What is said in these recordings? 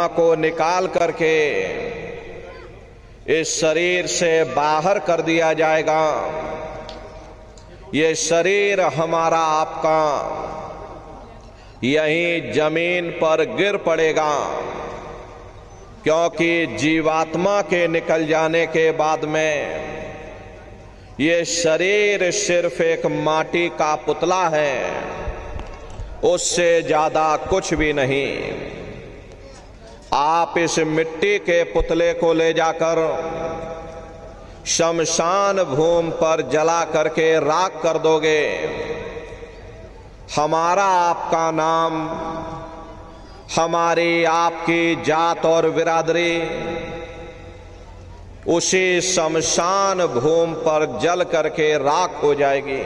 को निकाल करके इस शरीर से बाहर कर दिया जाएगा। ये शरीर हमारा आपका यहीं जमीन पर गिर पड़ेगा, क्योंकि जीवात्मा के निकल जाने के बाद में ये शरीर सिर्फ एक माटी का पुतला है, उससे ज्यादा कुछ भी नहीं। आप इस मिट्टी के पुतले को ले जाकर शमशान भूमि पर जला करके राख कर दोगे, हमारा आपका नाम, हमारी आपकी जात और बिरादरी उसी शमशान भूमि पर जल करके राख हो जाएगी।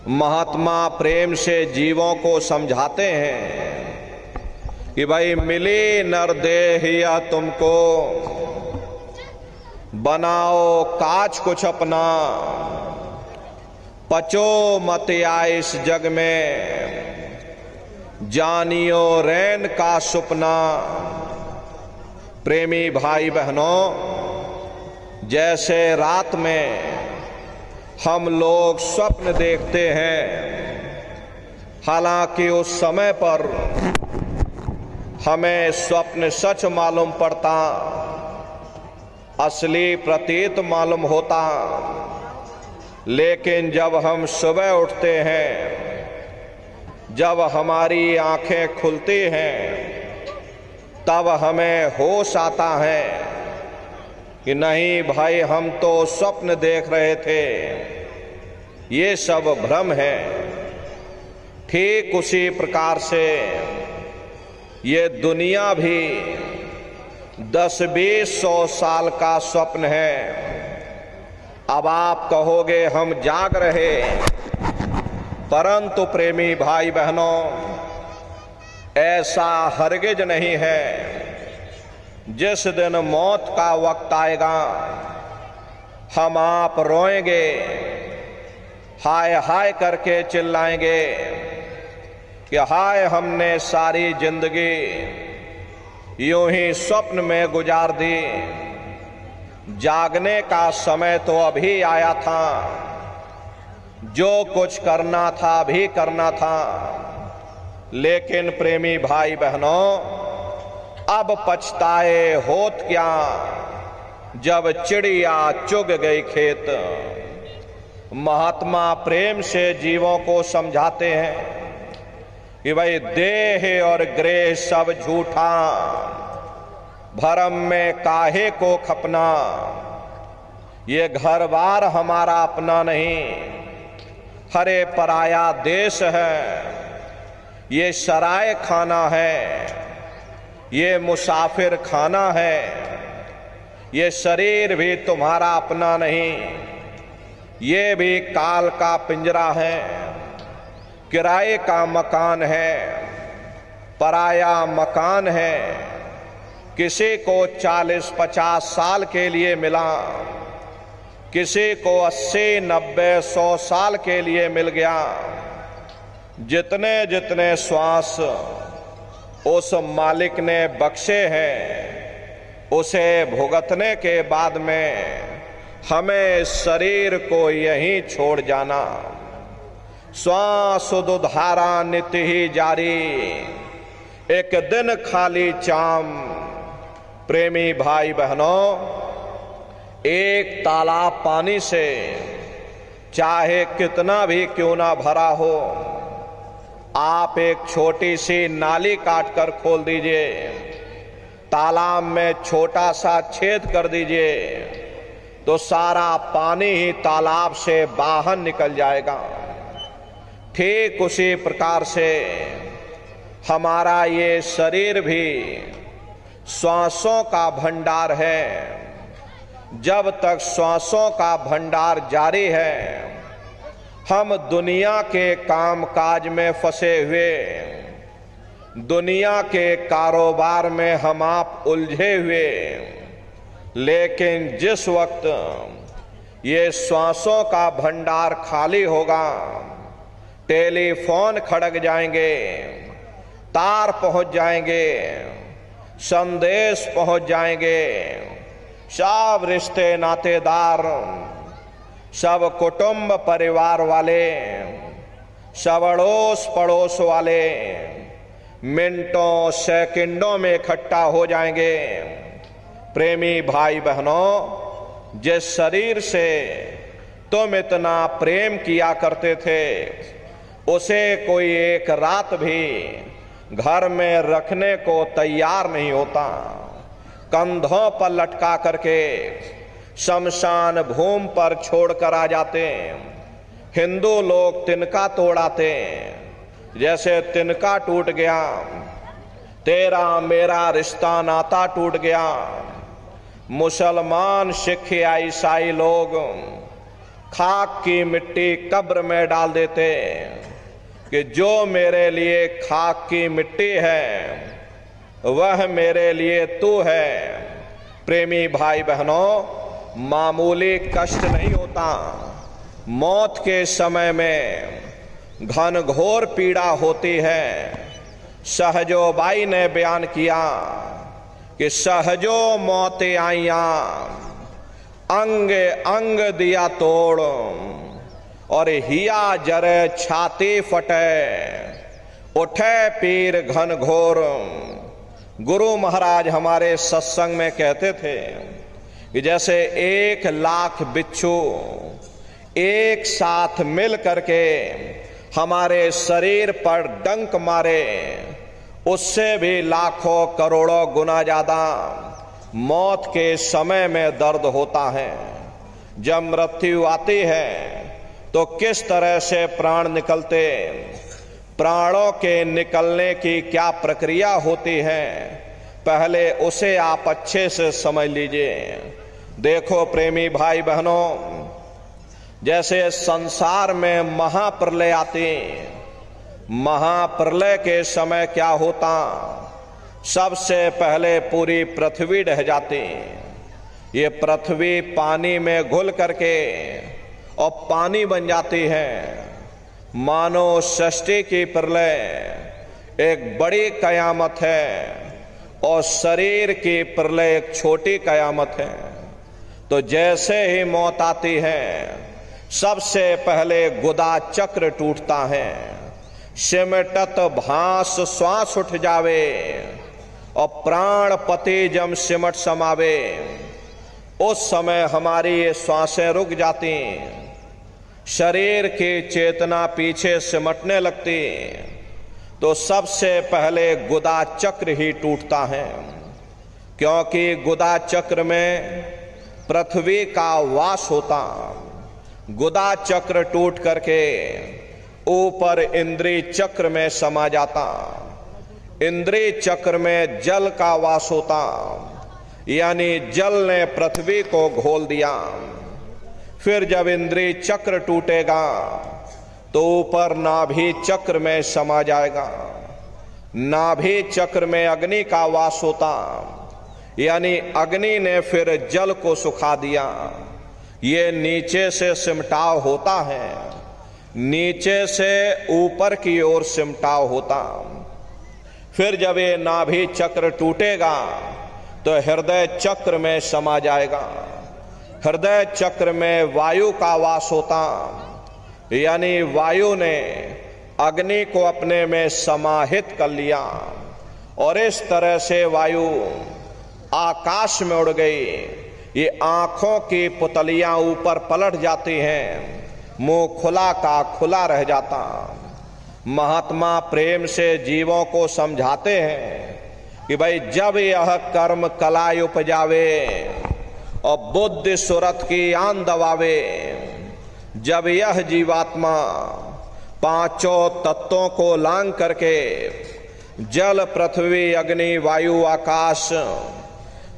महात्मा प्रेम से जीवों को समझाते हैं कि भाई मिली नरदेहिया तुमको, बनाओ काज कुछ अपना, पचो मत आए इस जग में, जानियो रैन का सुपना। प्रेमी भाई बहनों, जैसे रात में हम लोग स्वप्न देखते हैं, हालांकि उस समय पर हमें स्वप्न सच मालूम पड़ता, असली प्रतीत मालूम होता, लेकिन जब हम सुबह उठते हैं, जब हमारी आंखें खुलती हैं, तब हमें होश आता है कि नहीं भाई, हम तो स्वप्न देख रहे थे, ये सब भ्रम है। ठीक उसी प्रकार से ये दुनिया भी 10-20-100 साल का स्वप्न है। अब आप कहोगे हम जाग रहे, परंतु प्रेमी भाई बहनों, ऐसा हरगिज नहीं है। जिस दिन मौत का वक्त आएगा, हम आप रोएंगे, हाय हाय करके चिल्लाएंगे कि हाय, हमने सारी जिंदगी यूं ही स्वप्न में गुजार दी, जागने का समय तो अभी आया था, जो कुछ करना था अभी करना था। लेकिन प्रेमी भाई बहनों, अब पछताए होत क्या, जब चिड़िया चुग गई खेत। महात्मा प्रेम से जीवों को समझाते हैं कि भाई देह और ग्रेह सब झूठा, भरम में काहे को खपना। ये घर बार हमारा अपना नहीं, हरे पराया देश है। ये सराय खाना है, ये मुसाफिर खाना है। ये शरीर भी तुम्हारा अपना नहीं, ये भी काल का पिंजरा है, किराए का मकान है, पराया मकान है। किसी को 40-50 साल के लिए मिला, किसी को 80-90-100 साल के लिए मिल गया। जितने जितने श्वास उस मालिक ने बख्शे हैं, उसे भुगतने के बाद में हमें शरीर को यहीं छोड़ जाना। श्वास उद्धारा नित्य ही जारी, एक दिन खाली चाम। प्रेमी भाई बहनों, एक तालाब पानी से चाहे कितना भी क्यों ना भरा हो, आप एक छोटी सी नाली काटकर खोल दीजिए, तालाब में छोटा सा छेद कर दीजिए, तो सारा पानी ही तालाब से बाहर निकल जाएगा। ठीक उसी प्रकार से हमारा ये शरीर भी श्वासों का भंडार है। जब तक श्वासों का भंडार जारी है, हम दुनिया के काम काज में फंसे हुए, दुनिया के कारोबार में हम आप उलझे हुए। लेकिन जिस वक्त ये श्वासों का भंडार खाली होगा, टेलीफोन खड़क जाएंगे, तार पहुंच जाएंगे, संदेश पहुंच जाएंगे। सब रिश्ते नातेदार, सब कुटुंब परिवार वाले, सब अड़ोस पड़ोस वाले मिनटों सेकंडों में इकट्ठा हो जाएंगे। प्रेमी भाई बहनों, जिस शरीर से तुम इतना प्रेम किया करते थे, उसे कोई एक रात भी घर में रखने को तैयार नहीं होता। कंधों पर लटका करके शमशान भूमि पर छोड़कर आ जाते। हिंदू लोग तिनका तोड़ाते, जैसे तिनका टूट गया, तेरा मेरा रिश्ता नाता टूट गया। मुसलमान, सिख या ईसाई लोग खाक की मिट्टी कब्र में डाल देते कि जो मेरे लिए खाक की मिट्टी है, वह मेरे लिए तू है। प्रेमी भाई बहनों, मामूली कष्ट नहीं होता। मौत के समय में घनघोर पीड़ा होती है। सहजोबाई ने बयान किया कि सहजो मौतें आईया, अंग अंग दिया तोड़, और हिया जरे छाती फटे, उठे पीर घनघोर। गुरु महाराज हमारे सत्संग में कहते थे कि जैसे 1,00,000 बिच्छू एक साथ मिल करके हमारे शरीर पर डंक मारे, उससे भी लाखों करोड़ों गुना ज्यादा मौत के समय में दर्द होता है। जब मृत्यु आती है तो किस तरह से प्राण निकलते, प्राणों के निकलने की क्या प्रक्रिया होती है, पहले उसे आप अच्छे से समझ लीजिए। देखो प्रेमी भाई बहनों, जैसे संसार में महाप्रलय आती, महाप्रलय के समय क्या होता, सबसे पहले पूरी पृथ्वी ढह जाती। ये पृथ्वी पानी में घुल करके और पानी बन जाती है। मानो सृष्टि की प्रलय एक बड़ी कयामत है और शरीर की प्रलय एक छोटी कयामत है। तो जैसे ही मौत आती है, सबसे पहले गुदा चक्र टूटता है, सिमटत भास श्वास उठ जावे, और प्राण पति जब सिमट समावे, उस समय हमारी ये श्वासें रुक जाती, शरीर की चेतना पीछे सिमटने लगती। तो सबसे पहले गुदा चक्र ही टूटता है, क्योंकि गुदा चक्र में पृथ्वी का वास होता। गुदा चक्र टूट करके ऊपर इंद्रिय चक्र में समा जाता। इंद्रिय चक्र में जल का वास होता, यानी जल ने पृथ्वी को घोल दिया। फिर जब इंद्रिय चक्र टूटेगा तो ऊपर नाभि चक्र में समा जाएगा। नाभि चक्र में अग्नि का वास होता, यानी अग्नि ने फिर जल को सुखा दिया। ये नीचे से सिमटाव होता है, नीचे से ऊपर की ओर सिमटाव होता। फिर जब ये नाभि चक्र टूटेगा तो हृदय चक्र में समा जाएगा। हृदय चक्र में वायु का वास होता, यानी वायु ने अग्नि को अपने में समाहित कर लिया, और इस तरह से वायु आकाश में उड़ गई। ये आंखों की पुतलियां ऊपर पलट जाती हैं, मुंह खुला का खुला रह जाता। महात्मा प्रेम से जीवों को समझाते हैं कि भाई जब यह कर्म कलाई उपजावे और बुद्धि सुरत की आन दबावे, जब यह जीवात्मा पांचों तत्वों को लांग करके जल पृथ्वी अग्नि वायु आकाश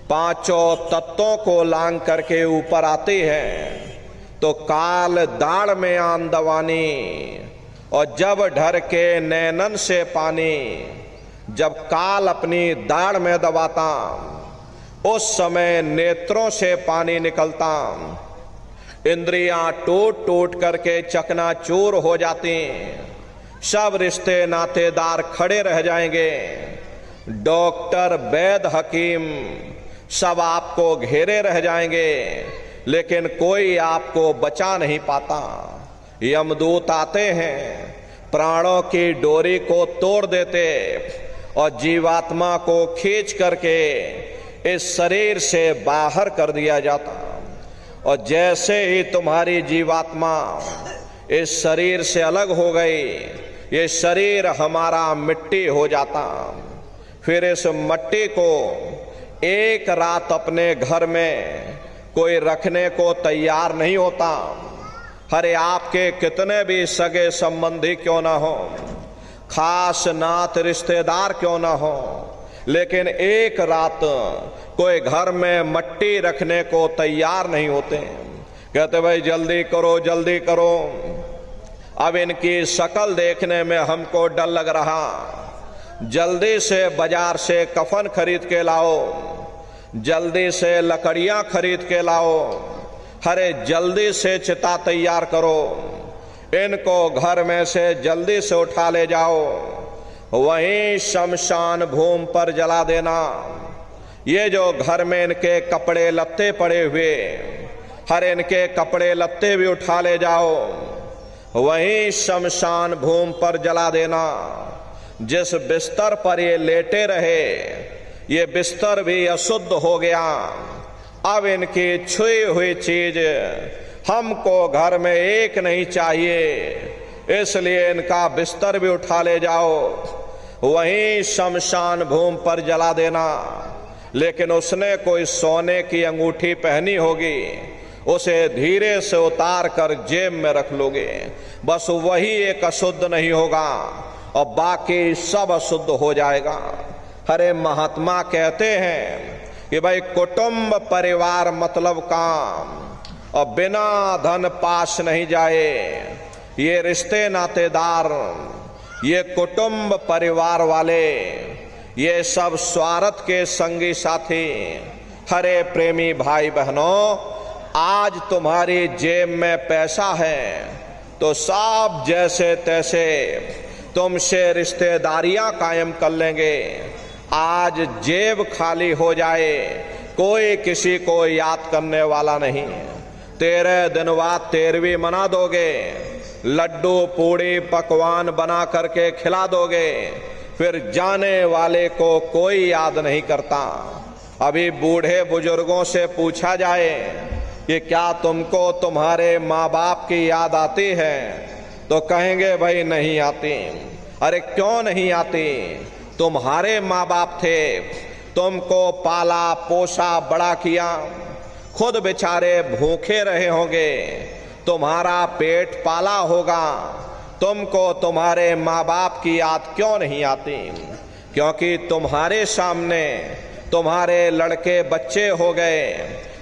पांचों तत्वों को लांग करके ऊपर आती है, तो काल दाढ़ में आन दवानी, और जब ढर के नैनन से पानी, जब काल अपनी दाढ़ में दबाता, उस समय नेत्रों से पानी निकलता। इंद्रियां टूट टूट करके चकनाचूर हो जाती। सब रिश्ते नातेदार खड़े रह जाएंगे। डॉक्टर, वैद्य, हकीम सब आपको घेरे रह जाएंगे, लेकिन कोई आपको बचा नहीं पाता। यमदूत आते हैं, प्राणों की डोरी को तोड़ देते और जीवात्मा को खींच करके इस शरीर से बाहर कर दिया जाता। और जैसे ही तुम्हारी जीवात्मा इस शरीर से अलग हो गई, ये शरीर हमारा मिट्टी हो जाता। फिर इस मिट्टी को एक रात अपने घर में कोई रखने को तैयार नहीं होता। अरे आपके कितने भी सगे संबंधी क्यों ना हो, खास नात रिश्तेदार क्यों ना हो, लेकिन एक रात कोई घर में मिट्टी रखने को तैयार नहीं होते। कहते भाई जल्दी करो जल्दी करो, अब इनकी शक्ल देखने में हमको डर लग रहा, जल्दी से बाजार से कफन खरीद के लाओ, जल्दी से लकड़ियां खरीद के लाओ, अरे जल्दी से चिता तैयार करो, इनको घर में से जल्दी से उठा ले जाओ, वहीं शमशान भूमि पर जला देना। ये जो घर में इनके कपड़े लत्ते पड़े हुए, हर इनके कपड़े लत्ते भी उठा ले जाओ, वहीं शमशान भूमि पर जला देना। जिस बिस्तर पर ये लेटे रहे, ये बिस्तर भी अशुद्ध हो गया। अब इनकी छुई हुई चीज हमको घर में एक नहीं चाहिए, इसलिए इनका बिस्तर भी उठा ले जाओ, वहीं शमशान भूमि पर जला देना। लेकिन उसने कोई सोने की अंगूठी पहनी होगी, उसे धीरे से उतार कर जेब में रख लोगे, बस वही एक अशुद्ध नहीं होगा और बाकी सब अशुद्ध हो जाएगा। अरे महात्मा कहते हैं कि भाई कुटुंब परिवार मतलब काम, और बिना धन पास नहीं जाए। ये रिश्ते नातेदार, ये कुटुंब परिवार वाले, ये सब स्वार्थ के संगी साथी। हरे प्रेमी भाई बहनों, आज तुम्हारी जेब में पैसा है तो सब जैसे तैसे तुमसे रिश्तेदारियां कायम कर लेंगे। आज जेब खाली हो जाए, कोई किसी को याद करने वाला नहीं। 13 दिन बाद 13वीं मना दोगे, लड्डू पूड़ी पकवान बना करके खिला दोगे, फिर जाने वाले को कोई याद नहीं करता। अभी बूढ़े बुजुर्गों से पूछा जाए कि क्या तुमको तुम्हारे माँ बाप की याद आती है, तो कहेंगे भाई नहीं आती। अरे क्यों नहीं आती? तुम्हारे माँ बाप थे, तुमको पाला पोसा बड़ा किया, खुद बेचारे भूखे रहे होंगे, तुम्हारा पेट पाला होगा, तुमको तुम्हारे माँ बाप की याद क्यों नहीं आती? क्योंकि तुम्हारे सामने तुम्हारे लड़के बच्चे हो गए,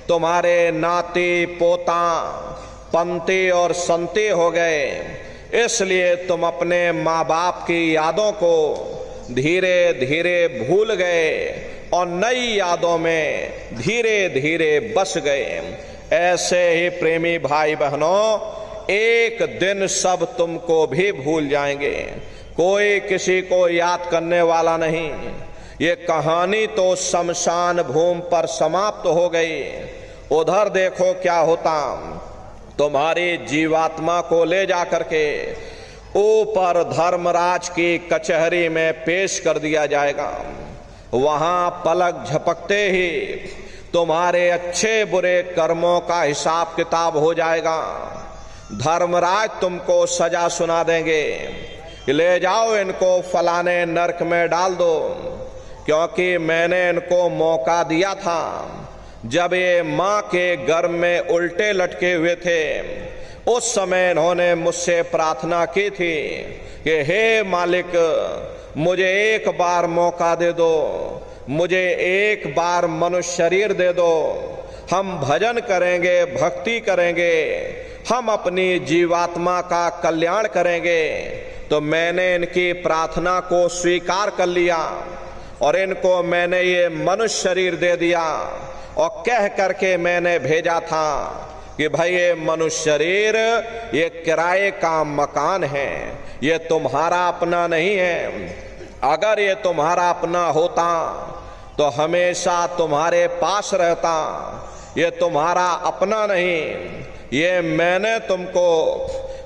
तुम्हारे नाती पोता पंती और संती हो गए, इसलिए तुम अपने माँ बाप की यादों को धीरे धीरे भूल गए और नई यादों में धीरे धीरे बस गए। ऐसे ही प्रेमी भाई बहनों, एक दिन सब तुमको भी भूल जाएंगे, कोई किसी को याद करने वाला नहीं। ये कहानी तो शमशान भूमि पर समाप्त हो गई। उधर देखो क्या होता, तुम्हारी जीवात्मा को ले जा करके ऊपर धर्मराज की कचहरी में पेश कर दिया जाएगा। वहां पलक झपकते ही तुम्हारे अच्छे बुरे कर्मों का हिसाब किताब हो जाएगा। धर्मराज तुमको सजा सुना देंगे, ले जाओ इनको फलाने नरक में डाल दो, क्योंकि मैंने इनको मौका दिया था जब ये माँ के गर्भ में उल्टे लटके हुए थे। उस समय इन्होंने मुझसे प्रार्थना की थी कि हे मालिक, मुझे एक बार मौका दे दो, मुझे एक बार मनुष्य शरीर दे दो, हम भजन करेंगे, भक्ति करेंगे, हम अपनी जीवात्मा का कल्याण करेंगे। तो मैंने इनकी प्रार्थना को स्वीकार कर लिया और इनको मैंने ये मनुष्य शरीर दे दिया और कह करके मैंने भेजा था कि भाई ये मनुष्य शरीर ये किराए का मकान है, ये तुम्हारा अपना नहीं है। अगर ये तुम्हारा अपना होता तो हमेशा तुम्हारे पास रहता। ये तुम्हारा अपना नहीं, ये मैंने तुमको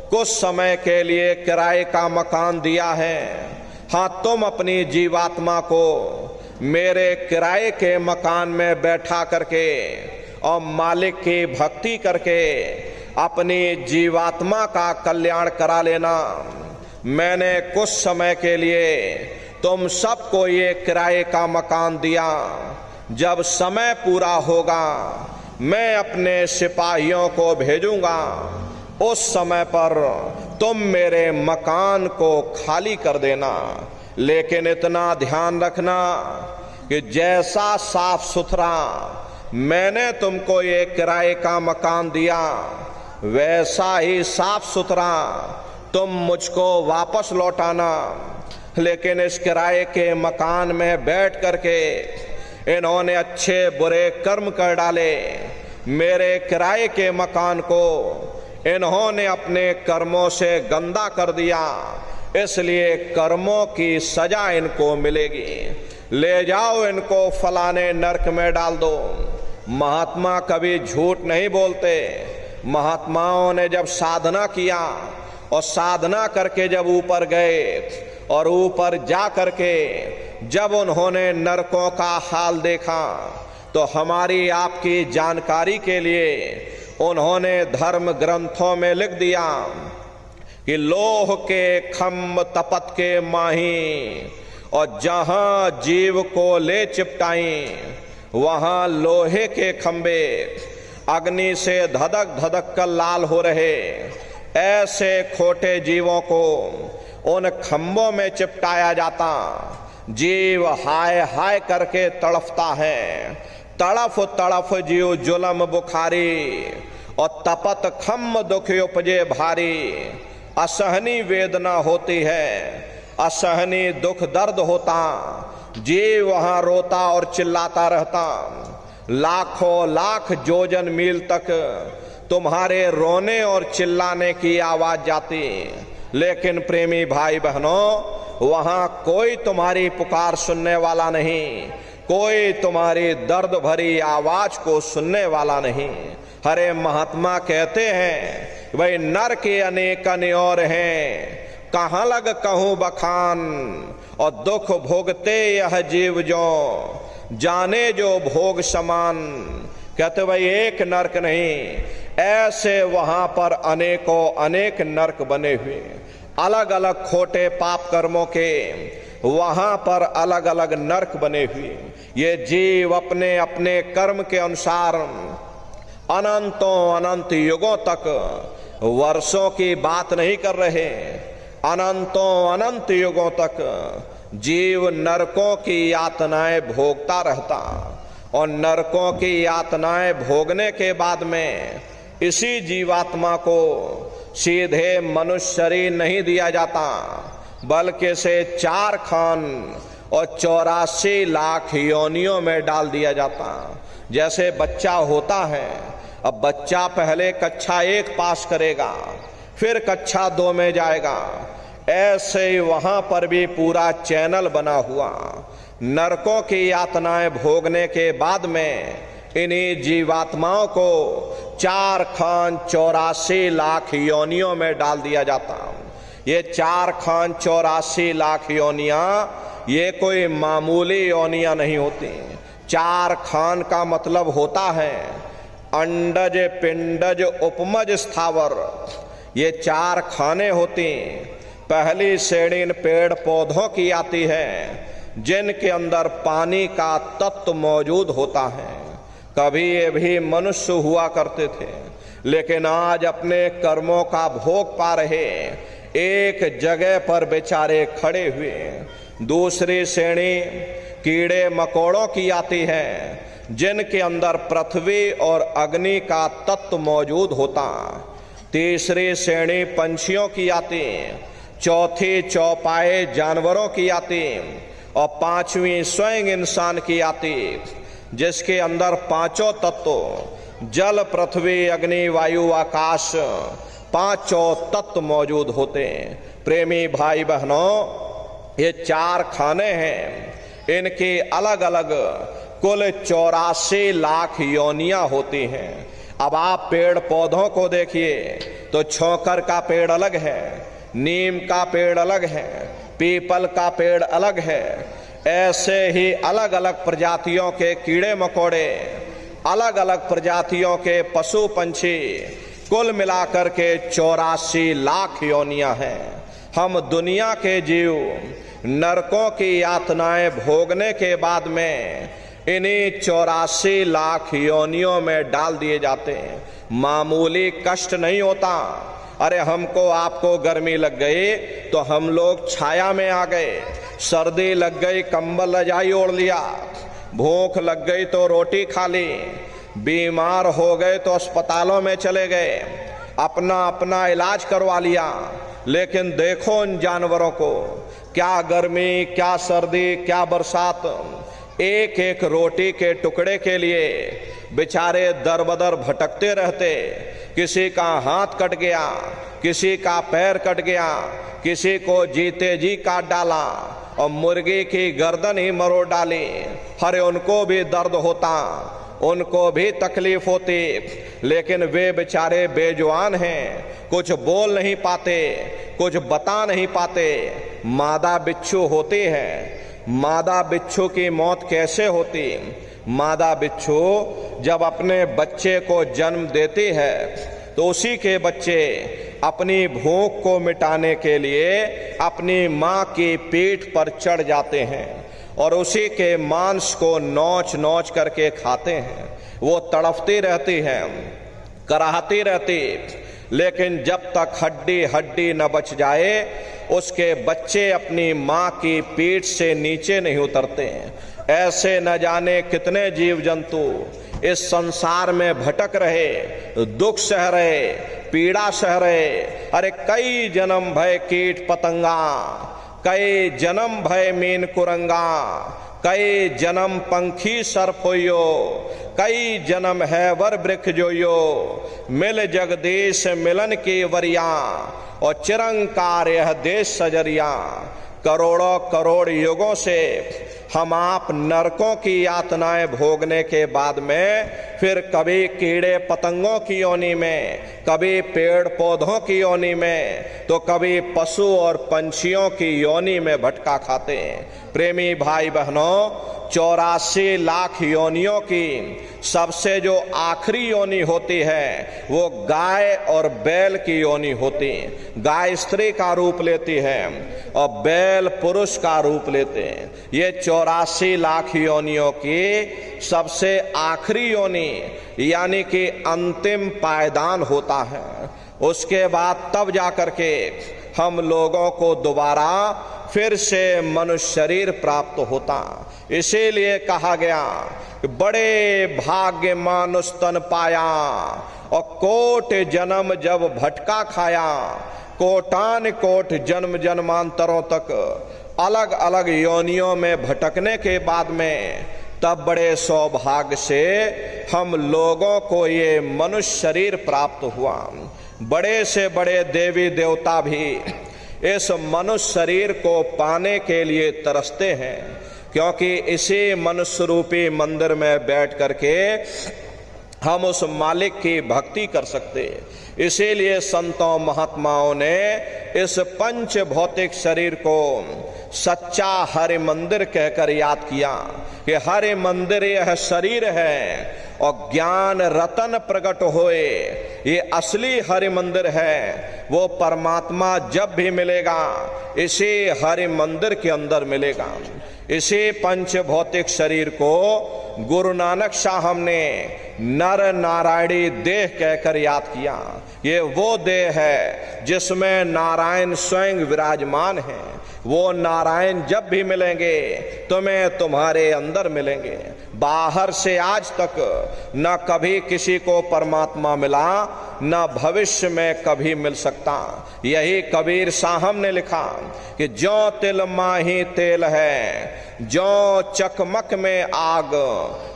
कुछ समय के लिए किराए का मकान दिया है। हाँ, तुम अपनी जीवात्मा को मेरे किराए के मकान में बैठा करके और मालिक की भक्ति करके अपनी जीवात्मा का कल्याण करा लेना। मैंने कुछ समय के लिए तुम सबको ये किराए का मकान दिया। जब समय पूरा होगा मैं अपने सिपाहियों को भेजूंगा, उस समय पर तुम मेरे मकान को खाली कर देना। लेकिन इतना ध्यान रखना कि जैसा साफ सुथरा मैंने तुमको ये किराए का मकान दिया, वैसा ही साफ सुथरा तुम मुझको वापस लौटाना। लेकिन इस किराए के मकान में बैठ करके इन्होंने अच्छे बुरे कर्म कर डाले। मेरे किराए के मकान को इन्होंने अपने कर्मों से गंदा कर दिया, इसलिए कर्मों की सजा इनको मिलेगी। ले जाओ इनको फलाने नरक में डाल दो। महात्मा कभी झूठ नहीं बोलते। महात्माओं ने जब साधना किया और साधना करके जब ऊपर गए और ऊपर जा करके जब उन्होंने नरकों का हाल देखा तो हमारी आपकी जानकारी के लिए उन्होंने धर्म ग्रंथों में लिख दिया कि लोह के खम्भ तपत के माही, और जहां जीव को ले चिपटाई वहां लोहे के खंबे अग्नि से धधक धधक कर लाल हो रहे। ऐसे खोटे जीवों को उन खंभों में चिपटाया जाता। जीव हाय हाय करके तड़फता है। तड़फ तड़फ जीव जुलम बुखारी, और तपत खम्भ दुख उपजे भारी। असहनी वेदना होती है, असहनी दुख दर्द होता। जीव वहां रोता और चिल्लाता रहता। लाखों लाख जोजन मील तक तुम्हारे रोने और चिल्लाने की आवाज जाती। लेकिन प्रेमी भाई बहनों, वहां कोई तुम्हारी पुकार सुनने वाला नहीं, कोई तुम्हारी दर्द भरी आवाज को सुनने वाला नहीं। हरे महात्मा कहते हैं भाई नर के अनेक और हैं, कहाँ लग कहूं बखान, और दुख भोगते यह जीव जो जाने जो भोग समान। कहते भाई एक नरक नहीं, ऐसे वहां पर अनेकों अनेक नरक बने हुए, अलग अलग खोटे पाप कर्मों के वहां पर अलग अलग नरक बने हुए। ये जीव अपने अपने कर्म के अनुसार अनंतों अनंत युगों तक, वर्षों की बात नहीं कर रहे, अनंतों अनंत युगों तक जीव नरकों की यातनाएं भोगता रहता। और नरकों की यातनाएं भोगने के बाद में इसी जीवात्मा को सीधे मनुष्य शरीर नहीं दिया जाता, बल्कि से 4 खान और 84 लाख योनियों में डाल दिया जाता। जैसे बच्चा होता है, अब बच्चा पहले कक्षा 1 पास करेगा, फिर कक्षा 2 में जाएगा। ऐसे ही वहां पर भी पूरा चैनल बना हुआ। नरकों की यातनाएं भोगने के बाद में इन्हीं जीवात्माओं को 4 खान 84 लाख योनियों में डाल दिया जाता। ये 4 खान 84 लाख योनियां ये कोई मामूली योनियां नहीं होती। 4 खान का मतलब होता है अंडज पिंडज उपमज स्थावर। ये 4 खाने होती। पहली श्रेणी पेड़ पौधों की आती है जिनके अंदर पानी का तत्व मौजूद होता है। कभी ये भी मनुष्य हुआ करते थे, लेकिन आज अपने कर्मों का भोग पा रहे एक जगह पर बेचारे खड़े हुए। दूसरी श्रेणी कीड़े मकोड़ों की आती है जिनके अंदर पृथ्वी और अग्नि का तत्व मौजूद होता। तीसरी श्रेणी पंछियों की आती, चौथी चौपाए जानवरों की आती, और 5वीं स्वयं इंसान की आती, जिसके अंदर 5 तत्व जल पृथ्वी अग्नि वायु आकाश 5 तत्व मौजूद होते हैं। प्रेमी भाई बहनों, ये 4 खाने हैं, इनकी अलग अलग कुल 84 लाख योनियां होती हैं। अब आप पेड़ पौधों को देखिए तो छौकर का पेड़ अलग है, नीम का पेड़ अलग है, पीपल का पेड़ अलग है। ऐसे ही अलग अलग प्रजातियों के कीड़े मकोड़े, अलग अलग प्रजातियों के पशु पंछी, कुल मिलाकर के 84 लाख योनियां हैं। हम दुनिया के जीव नरकों की यातनाएं भोगने के बाद में इन्हीं 84 लाख योनियों में डाल दिए जाते हैं। मामूली कष्ट नहीं होता। अरे हमको आपको गर्मी लग गई तो हम लोग छाया में आ गए, सर्दी लग गई कंबल रजाई ओढ़ लिया, भूख लग गई तो रोटी खा ली, बीमार हो गए तो अस्पतालों में चले गए, अपना अपना इलाज करवा लिया। लेकिन देखो उन जानवरों को, क्या गर्मी, क्या सर्दी, क्या बरसात, एक एक रोटी के टुकड़े के लिए बेचारे दर बदर भटकते रहते। किसी का हाथ कट गया, किसी का पैर कट गया, किसी को जीते जी काट डाला और मुर्गी की गर्दन ही मरोड़ डाली। अरे उनको भी दर्द होता, उनको भी तकलीफ होती, लेकिन वे बेचारे बेजुबान हैं, कुछ बोल नहीं पाते, कुछ बता नहीं पाते। मादा बिच्छू होती है। मादा बिच्छू की मौत कैसे होती? मादा बिच्छू जब अपने बच्चे को जन्म देती है तो उसी के बच्चे अपनी भूख को मिटाने के लिए अपनी माँ की पीठ पर चढ़ जाते हैं और उसी के मांस को नोच नोच करके खाते हैं। वो तड़फती रहती है, कराहती रहती, लेकिन जब तक हड्डी हड्डी न बच जाए उसके बच्चे अपनी माँ की पीठ से नीचे नहीं उतरते हैं। ऐसे न जाने कितने जीव जंतु इस संसार में भटक रहे, दुख सह रहे, पीड़ा सह रहे। अरे कई जन्म भय कीट पतंगा, कई जन्म भय मीन कुरंगा, कई जन्म पंखी सर्प होयो, कई जन्म है वर वृक्ष जोयो, मिल जगदीश मिलन की वरिया और चिरंकार यह देश सजरिया। करोड़ों करोड़ युगों से हम आप नरकों की यातनाएं भोगने के बाद में फिर कभी कीड़े पतंगों की योनि में, कभी पेड़ पौधों की योनि में, तो कभी पशु और पंछियों की योनि में भटका खाते हैं। प्रेमी भाई बहनों, 84 लाख योनियों की सबसे जो आखिरी योनि होती है वो गाय और बैल की योनि होती है। गाय स्त्री का रूप लेती है और बैल पुरुष का रूप लेते हैं। ये 84 लाख योनियों की सबसे आखिरी योनि यानी कि अंतिम पायदान होता है। उसके बाद तब जाकर के हम लोगों को दोबारा फिर से मनुष्य शरीर प्राप्त होता। इसीलिए कहा गया बड़े भाग्य मानुष तन पाया और कोट जन्म जब भटका खाया, कोटान कोट जन्म जन्मांतरों तक अलग अलग योनियों में भटकने के बाद में तब बड़े सौभाग्य से हम लोगों को ये मनुष्य शरीर प्राप्त हुआ। बड़े से बड़े देवी देवता भी इस मनुष्य शरीर को पाने के लिए तरसते हैं, क्योंकि इसी मनुष्य रूपी मंदिर में बैठ करके हम उस मालिक की भक्ति कर सकते। इसीलिए संतों महात्माओं ने इस पंच भौतिक शरीर को सच्चा हरि मंदिर कहकर याद किया कि हरि मंदिर यह शरीर है और ज्ञान रतन प्रकट होए, ये असली हरि मंदिर है। वो परमात्मा जब भी मिलेगा इसी हरि मंदिर के अंदर मिलेगा। इसी पंच भौतिक शरीर को गुरु नानक साहब ने नर नारायणी देह कहकर याद किया। ये वो देह है जिसमें नारायण स्वयं विराजमान है। वो नारायण जब भी मिलेंगे तुम्हें तुम्हारे अंदर मिलेंगे। बाहर से आज तक न कभी किसी को परमात्मा मिला, न भविष्य में कभी मिल सकता। यही कबीर साहब ने लिखा कि जो तिल माही तेल है, जो चकमक में आग,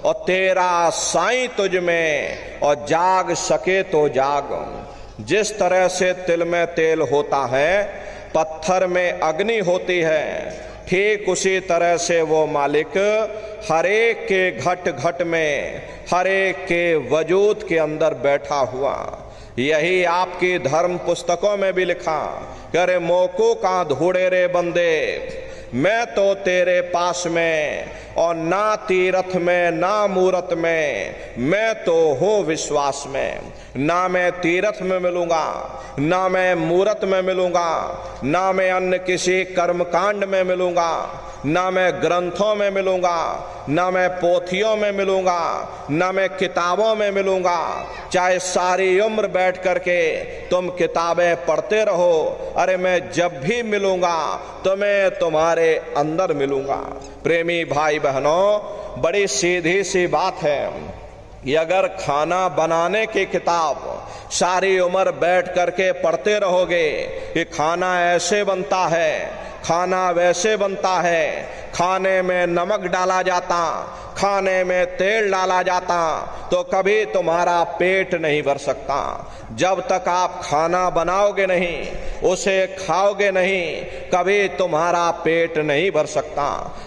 और तेरा साईं तुझ में और जाग सके तो जाग। जिस तरह से तिल में तेल होता है, पत्थर में अग्नि होती है, ठीक उसी तरह से वो मालिक हर एक के घट घट में, हर एक के वजूद के अंदर बैठा हुआ। यही आपकी धर्म पुस्तकों में भी लिखा, करे मोको का ढूंढे रे बंदे, मैं तो तेरे पास में, और ना तीरथ में ना मूरत में, मैं तो हूँ विश्वास में। ना मैं तीरथ में मिलूंगा, ना मैं मूरत में मिलूंगा, ना मैं अन्य किसी कर्मकांड में मिलूंगा, ना मैं ग्रंथों में मिलूंगा, ना मैं पोथियों में मिलूंगा, ना मैं किताबों में मिलूंगा। चाहे सारी उम्र बैठ करके तुम किताबें पढ़ते रहो, अरे मैं जब भी मिलूंगा तो मैं तुम्हारे अंदर मिलूंगा। प्रेमी भाई बहनों, बड़ी सीधी सी बात है, ये अगर खाना बनाने की किताब सारी उम्र बैठ करके पढ़ते रहोगे कि खाना ऐसे बनता है, खाना वैसे बनता है, खाने में नमक डाला जाता, खाने में तेल डाला जाता, तो कभी तुम्हारा पेट नहीं भर सकता। जब तक आप खाना बनाओगे नहीं, उसे खाओगे नहीं, कभी तुम्हारा पेट नहीं भर सकता।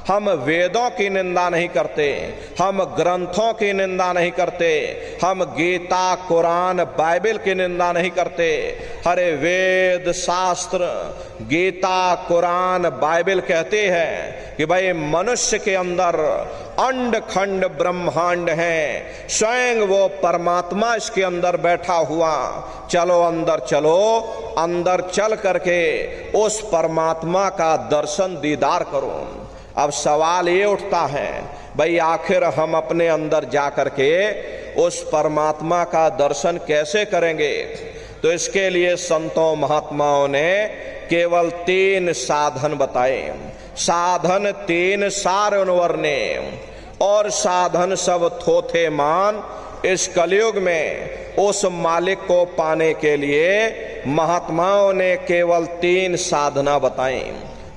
हम वेदों की निंदा नहीं करते, हम ग्रंथों की निंदा नहीं करते, हम गीता कुरान बाइबल की निंदा नहीं करते। हरे वेद शास्त्र गीता कुरान बाइबल कहते हैं कि भाई मनुष्य के अंदर अंड खंड ब्रह्मांड है, स्वयं वो परमात्मा इसके अंदर बैठा हुआ। चलो अंदर चलो, अंदर चल करके उस परमात्मा का दर्शन दीदार करो। अब सवाल ये उठता है, भाई आखिर हम अपने अंदर जा करके उस परमात्मा का दर्शन कैसे करेंगे? तो इसके लिए संतों महात्माओं ने केवल 3 साधन बताए। साधन 3 सार उनवर्ने, और साधन सब थोथे मान। इस कलयुग में उस मालिक को पाने के लिए महात्माओं ने केवल 3 साधना बताई।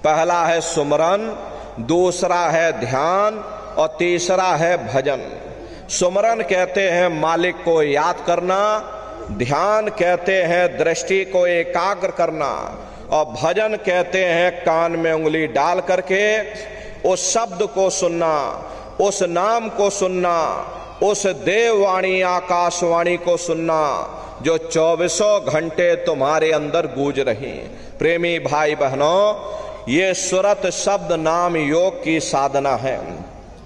पहला है सुमरन, दूसरा है ध्यान, और तीसरा है भजन। सुमरन कहते हैं मालिक को याद करना, ध्यान कहते हैं दृष्टि को एकाग्र करना, और भजन कहते हैं कान में उंगली डाल करके उस शब्द को सुनना, उस नाम को सुनना, उस देववाणी आकाशवाणी को सुनना जो 24 घंटे तुम्हारे अंदर गूंज रही। प्रेमी भाई बहनों, ये सुरत शब्द नाम योग की साधना है।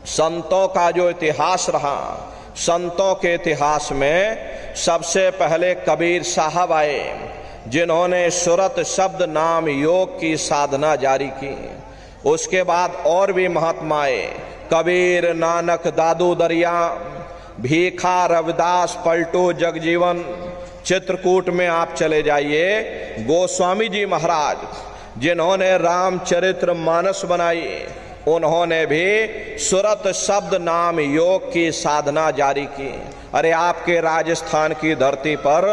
संतों का जो इतिहास रहा, संतों के इतिहास में सबसे पहले कबीर साहब आए, जिन्होंने सुरत शब्द नाम योग की साधना जारी की। उसके बाद और भी महात्मा आए, कबीर, नानक, दादू दरिया, भीखा, रविदास, पलटू, जगजीवन। चित्रकूट में आप चले जाइए, गोस्वामी जी महाराज, जिन्होंने रामचरित्र मानस बनाई, उन्होंने भी सुरत शब्द नाम योग की साधना जारी की। अरे आपके राजस्थान की धरती पर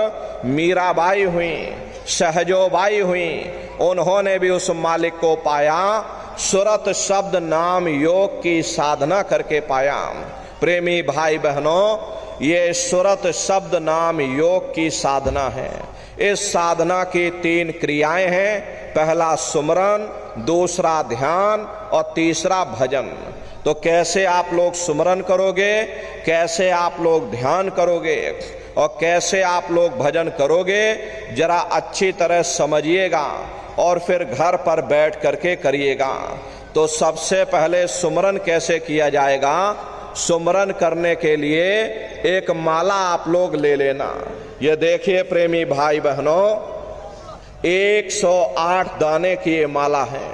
मीराबाई हुई, सहजोबाई हुई, उन्होंने भी उस मालिक को पाया, सुरत शब्द नाम योग की साधना करके पाया। प्रेमी भाई बहनों, ये सुरत शब्द नाम योग की साधना है। इस साधना की 3 क्रियाएं हैं, पहला सुमरन, दूसरा ध्यान, और तीसरा भजन। तो कैसे आप लोग सुमरन करोगे, कैसे आप लोग ध्यान करोगे, और कैसे आप लोग भजन करोगे, जरा अच्छी तरह समझिएगा और फिर घर पर बैठ करके करिएगा। तो सबसे पहले सुमरन कैसे किया जाएगा? सुमरन करने के लिए एक माला आप लोग ले लेना। ये देखिए प्रेमी भाई बहनों, 108 दाने की ये माला है।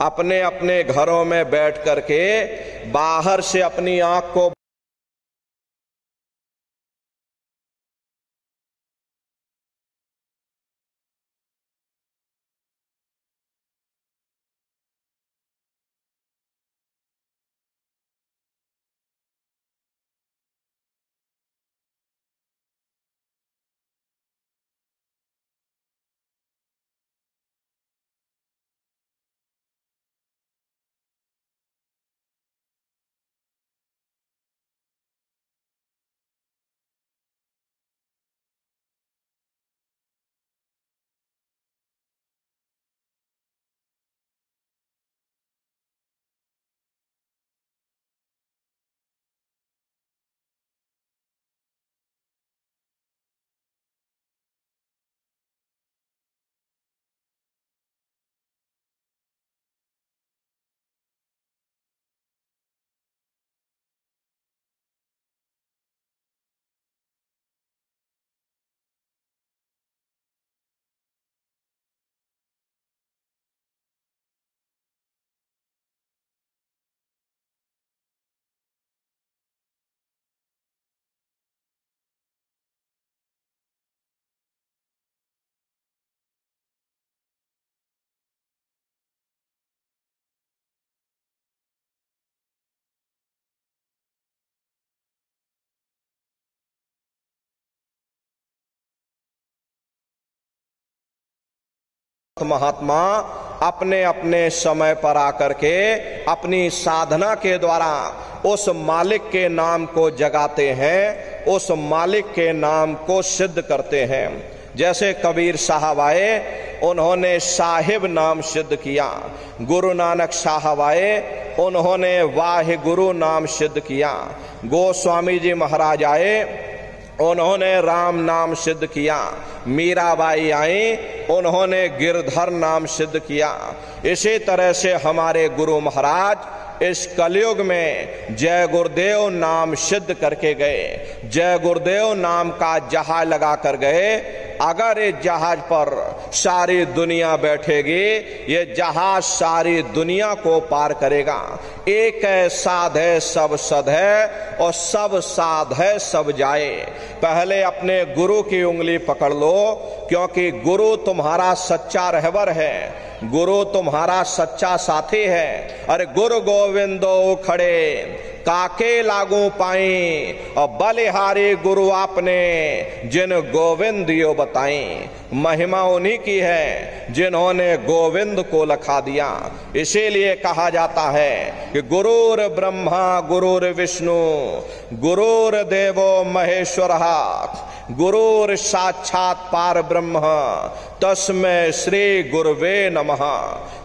अपने अपने घरों में बैठ करके बाहर से अपनी आंख को महात्मा अपने अपने समय पर आकर के अपनी साधना के द्वारा उस मालिक के नाम को जगाते हैं, उस मालिक के नाम को सिद्ध करते हैं। जैसे कबीर साहब आए, उन्होंने साहिब नाम सिद्ध किया। गुरु नानक साहब आए, उन्होंने वाहे गुरु नाम सिद्ध किया। गोस्वामी जी महाराज आए, उन्होंने राम नाम सिद्ध किया। मीराबाई आई, उन्होंने गिरधर नाम सिद्ध किया। इसी तरह से हमारे गुरु महाराज इस कलयुग में जय गुरुदेव नाम सिद्ध करके गए। जय गुरुदेव नाम का जहाज लगा कर गए। अगर इस जहाज पर सारी दुनिया बैठेगी, ये जहाज सारी दुनिया को पार करेगा। एक है साध है सब सद है, और सब साध है सब जाए। पहले अपने गुरु की उंगली पकड़ लो, क्योंकि गुरु तुम्हारा सच्चा रहबर है, गुरु तुम्हारा सच्चा साथी है। अरे गुरु गोविंदो खड़े काके लागू पाई, और बलिहारी गुरु आपने जिन गोविंद यो बताई। महिमा उन्हीं की है जिन्होंने गोविंद को लखा दिया। इसीलिए कहा जाता है कि गुरुर ब्रह्मा गुरुर विष्णु गुरुर देवो महेश्वरः गुरुर साक्षात पार ब्रह्म तस्मै श्री गुरुवे नमः।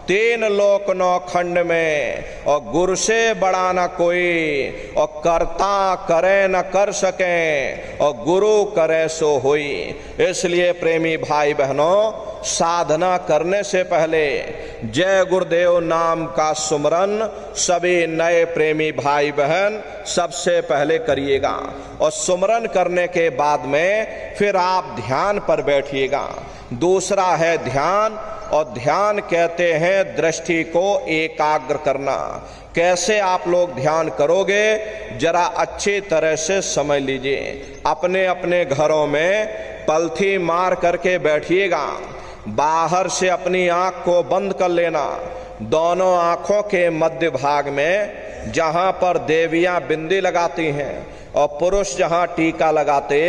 तीन लोक नौ खंड में और गुरु से बड़ा न कोई, और करता करे न कर सके, और गुरु करे सो होई। इसलिए प्रेमी भाई बहनों, साधना करने से पहले जय गुरुदेव नाम का सुमरन सभी नए प्रेमी भाई बहन सबसे पहले करिएगा। और सुमरन करने के बाद में फिर आप ध्यान पर बैठिएगा। दूसरा है ध्यान, और ध्यान कहते हैं दृष्टि को एकाग्र करना। कैसे आप लोग ध्यान करोगे, जरा अच्छी तरह से समझ लीजिए। अपने अपने घरों में पलथी मार करके बैठिएगा। बाहर से अपनी आंख को बंद कर लेना। दोनों आंखों के मध्य भाग में जहां पर देवियां बिंदी लगाती हैं और पुरुष जहां टीका लगाते,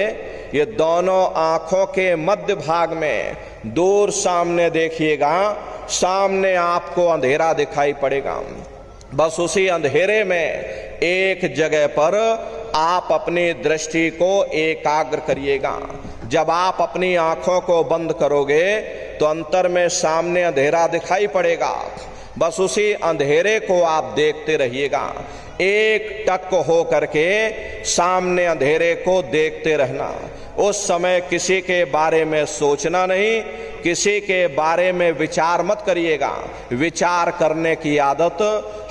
ये दोनों आंखों के मध्य भाग में दूर सामने देखिएगा। सामने आपको अंधेरा दिखाई पड़ेगा। बस उसी अंधेरे में एक जगह पर आप अपनी दृष्टि को एकाग्र करिएगा। जब आप अपनी आंखों को बंद करोगे तो अंतर में सामने अंधेरा दिखाई पड़ेगा। बस उसी अंधेरे को आप देखते रहिएगा। एक टक हो करके सामने अंधेरे को देखते रहना। उस समय किसी के बारे में सोचना नहीं, किसी के बारे में विचार मत करिएगा। विचार करने की आदत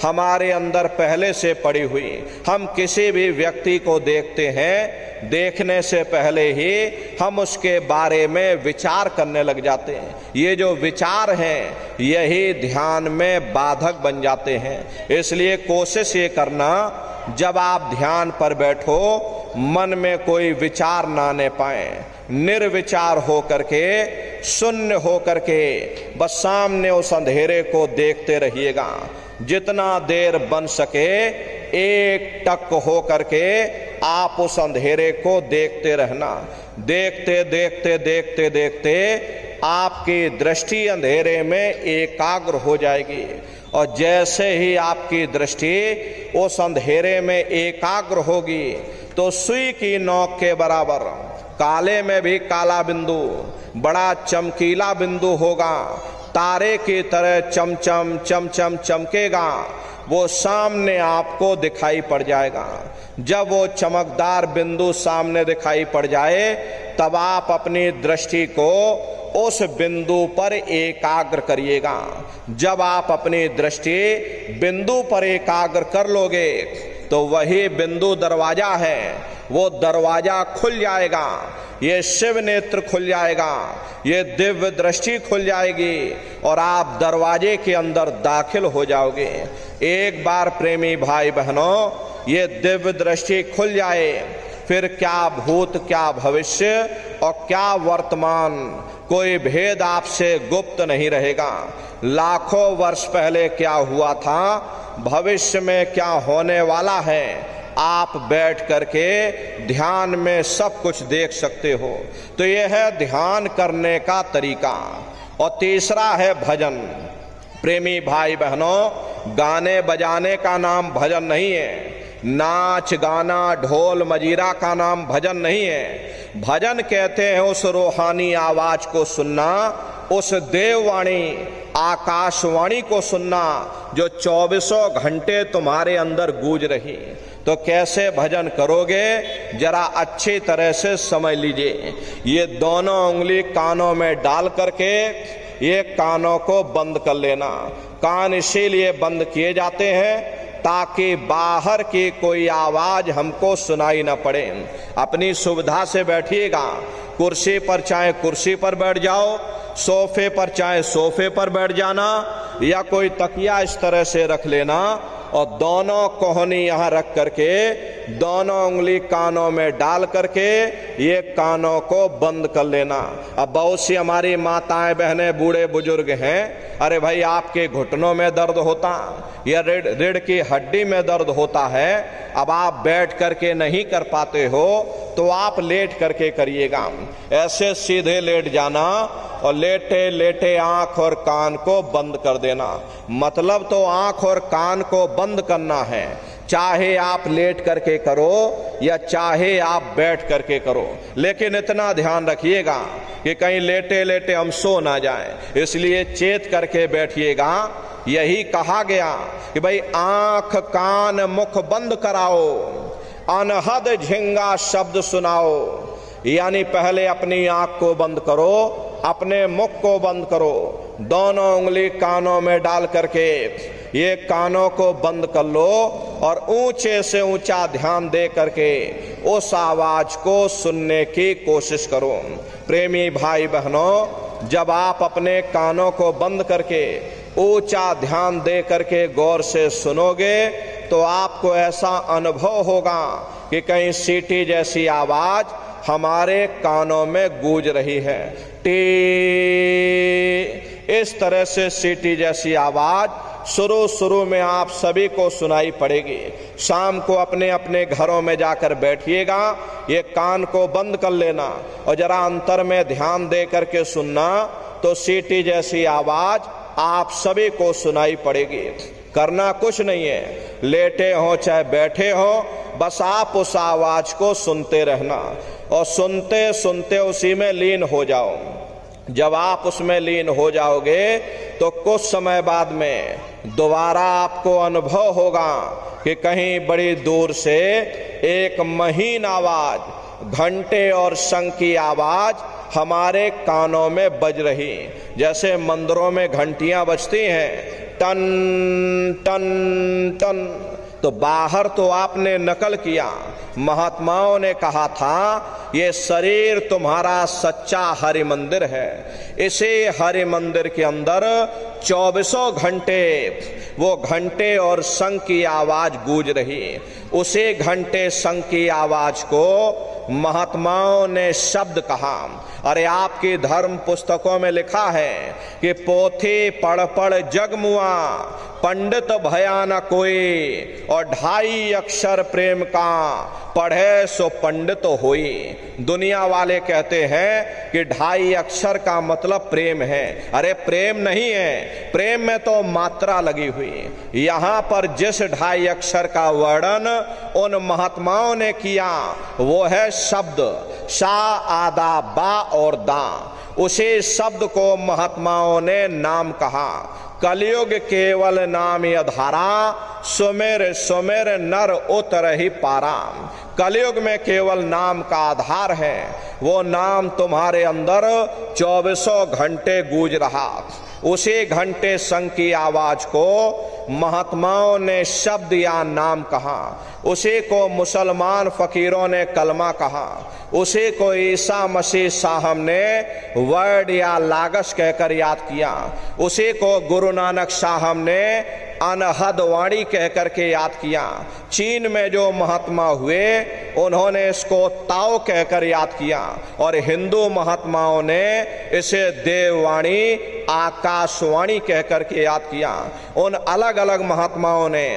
हमारे अंदर पहले से पड़ी हुई। हम किसी भी व्यक्ति को देखते हैं, देखने से पहले ही हम उसके बारे में विचार करने लग जाते हैं। ये जो विचार हैं, यही ध्यान में बाधक बन जाते हैं। इसलिए कोशिश ये करना, जब आप ध्यान पर बैठो, मन में कोई विचार ना आने पाए। निर्विचार हो करके, शून्य हो करके बस सामने उस अंधेरे को देखते रहिएगा। जितना देर बन सके एक टक हो करके आप उस अंधेरे को देखते रहना। देखते देखते देखते देखते आपकी दृष्टि अंधेरे में एकाग्र हो जाएगी। और जैसे ही आपकी दृष्टि उस अंधेरे में एकाग्र होगी तो सुई की नोक के बराबर काले में भी काला बिंदु, बड़ा चमकीला बिंदु होगा। तारे की तरह चमचम चमचम चमकेगा, वो सामने आपको दिखाई पड़ जाएगा। जब वो चमकदार बिंदु सामने दिखाई पड़ जाए, तब आप अपनी दृष्टि को उस बिंदु पर एकाग्र करिएगा। जब आप अपनी दृष्टि बिंदु पर एकाग्र कर लोगे तो वही बिंदु दरवाजा है। वो दरवाजा खुल जाएगा, ये शिव नेत्र खुल जाएगा, ये दिव्य दृष्टि खुल जाएगी और आप दरवाजे के अंदर दाखिल हो जाओगे। एक बार प्रेमी भाई बहनों, ये दिव्य दृष्टि खुल जाए, फिर क्या भूत क्या भविष्य और क्या वर्तमान, कोई भेद आपसे गुप्त नहीं रहेगा। लाखों वर्ष पहले क्या हुआ था, भविष्य में क्या होने वाला है, आप बैठ करके ध्यान में सब कुछ देख सकते हो। तो यह है ध्यान करने का तरीका। और तीसरा है भजन। प्रेमी भाई बहनों, गाने बजाने का नाम भजन नहीं है, नाच गाना ढोल मजीरा का नाम भजन नहीं है। भजन कहते हैं उस रूहानी आवाज को सुनना, उस देववाणी आकाशवाणी को सुनना जो 24 घंटे तुम्हारे अंदर गूंज रही। तो कैसे भजन करोगे, जरा अच्छी तरह से समझ लीजिए। ये दोनों उंगली कानों में डाल करके ये कानों को बंद कर लेना। कान इसीलिए बंद किए जाते हैं ताकि बाहर की कोई आवाज हमको सुनाई ना पड़े। अपनी सुविधा से बैठिएगा, कुर्सी पर चाहे कुर्सी पर बैठ जाओ, सोफे पर चाहे सोफे पर बैठ जाना, या कोई तकिया इस तरह से रख लेना और दोनों कोहनी यहाँ रख करके दोनों उंगली कानों में डाल करके ये कानों को बंद कर लेना। अब बहुत सी हमारी माताएं बहनें बूढ़े बुजुर्ग हैं, अरे भाई आपके घुटनों में दर्द होता या रीढ़ की हड्डी में दर्द होता है, अब आप बैठ करके नहीं कर पाते हो तो आप लेट करके करिएगा। ऐसे सीधे लेट जाना और लेटे लेटे आंख और कान को बंद कर देना। मतलब तो आंख और कान को बंद करना है, चाहे आप लेट करके करो या चाहे आप बैठ करके करो। लेकिन इतना ध्यान रखिएगा कि कहीं लेटे लेटे हम सो ना जाएं, इसलिए चेत करके बैठिएगा। यही कहा गया कि भाई आंख कान मुख बंद कराओ, अनहद झिंगा शब्द सुनाओ। यानी पहले अपनी आंख को बंद करो, अपने मुख को बंद करो, दोनों उंगली कानों में डाल करके ये कानों को बंद कर लो और ऊंचे से ऊंचा ध्यान दे करके उस आवाज को सुनने की कोशिश करो। प्रेमी भाई बहनों, जब आप अपने कानों को बंद करके ऊंचा ध्यान दे करके गौर से सुनोगे तो आपको ऐसा अनुभव होगा कि कहीं सीटी जैसी आवाज हमारे कानों में गूंज रही है। टी, इस तरह से सीटी जैसी आवाज शुरू में आप सभी को सुनाई पड़ेगी। शाम को अपने अपने घरों में जाकर बैठिएगा, ये कान को बंद कर लेना और जरा अंतर में ध्यान दे करके सुनना, तो सीटी जैसी आवाज आप सभी को सुनाई पड़ेगी। करना कुछ नहीं है, लेटे हो चाहे बैठे हो, बस आप उस आवाज को सुनते रहना और सुनते सुनते उसी में लीन हो जाओ। जब आप उसमें लीन हो जाओगे तो कुछ समय बाद में दोबारा आपको अनुभव होगा कि कहीं बड़ी दूर से एक महीन आवाज, घंटे और शंख की आवाज हमारे कानों में बज रही। जैसे मंदिरों में घंटियां बजती हैं, टन टन टन। तो बाहर तो आपने नकल किया, महात्माओं ने कहा था ये शरीर तुम्हारा सच्चा हरि मंदिर है। इसे हरि मंदिर के अंदर 24 घंटे वो घंटे और शंख की आवाज गूंज रही। उसे घंटे शंख की आवाज को महात्माओं ने शब्द कहा। अरे आपकी धर्म पुस्तकों में लिखा है कि पोथी पढ़ पढ़ जग मुआ, पंडित भया न कोई, और 2.5 अक्षर प्रेम का पढ़े सो पंडित होई। दुनिया वाले कहते हैं कि 2.5 अक्षर का मतलब प्रेम है। अरे प्रेम नहीं है, प्रेम में तो मात्रा लगी हुई। यहाँ पर जिस 2.5 अक्षर का वर्णन उन महात्माओं ने किया वो है शब्द, शा आदा बा और दा। उसी शब्द को महात्माओं ने नाम कहा। कलयुग केवल नाम आधारा, सुमेर सुमेर नर उतर ही पारा। कलयुग में केवल नाम का आधार है, वो नाम तुम्हारे अंदर 24 घंटे गूंज रहा। उसी घंटे शंख की आवाज को महात्माओं ने शब्द या नाम कहा। उसी को मुसलमान फकीरों ने कलमा कहा। उसी को ईसा मसीह साहब ने वर्ड या लागश कहकर याद किया। उसी को गुरु नानक साहब ने अनहद वाणी कहकर के याद किया। चीन में जो महात्मा हुए उन्होंने इसको ताओ कहकर याद किया और हिंदू महात्माओं ने इसे देववाणी आकाशवाणी कहकर के याद किया। उन अलग अलग महात्माओं ने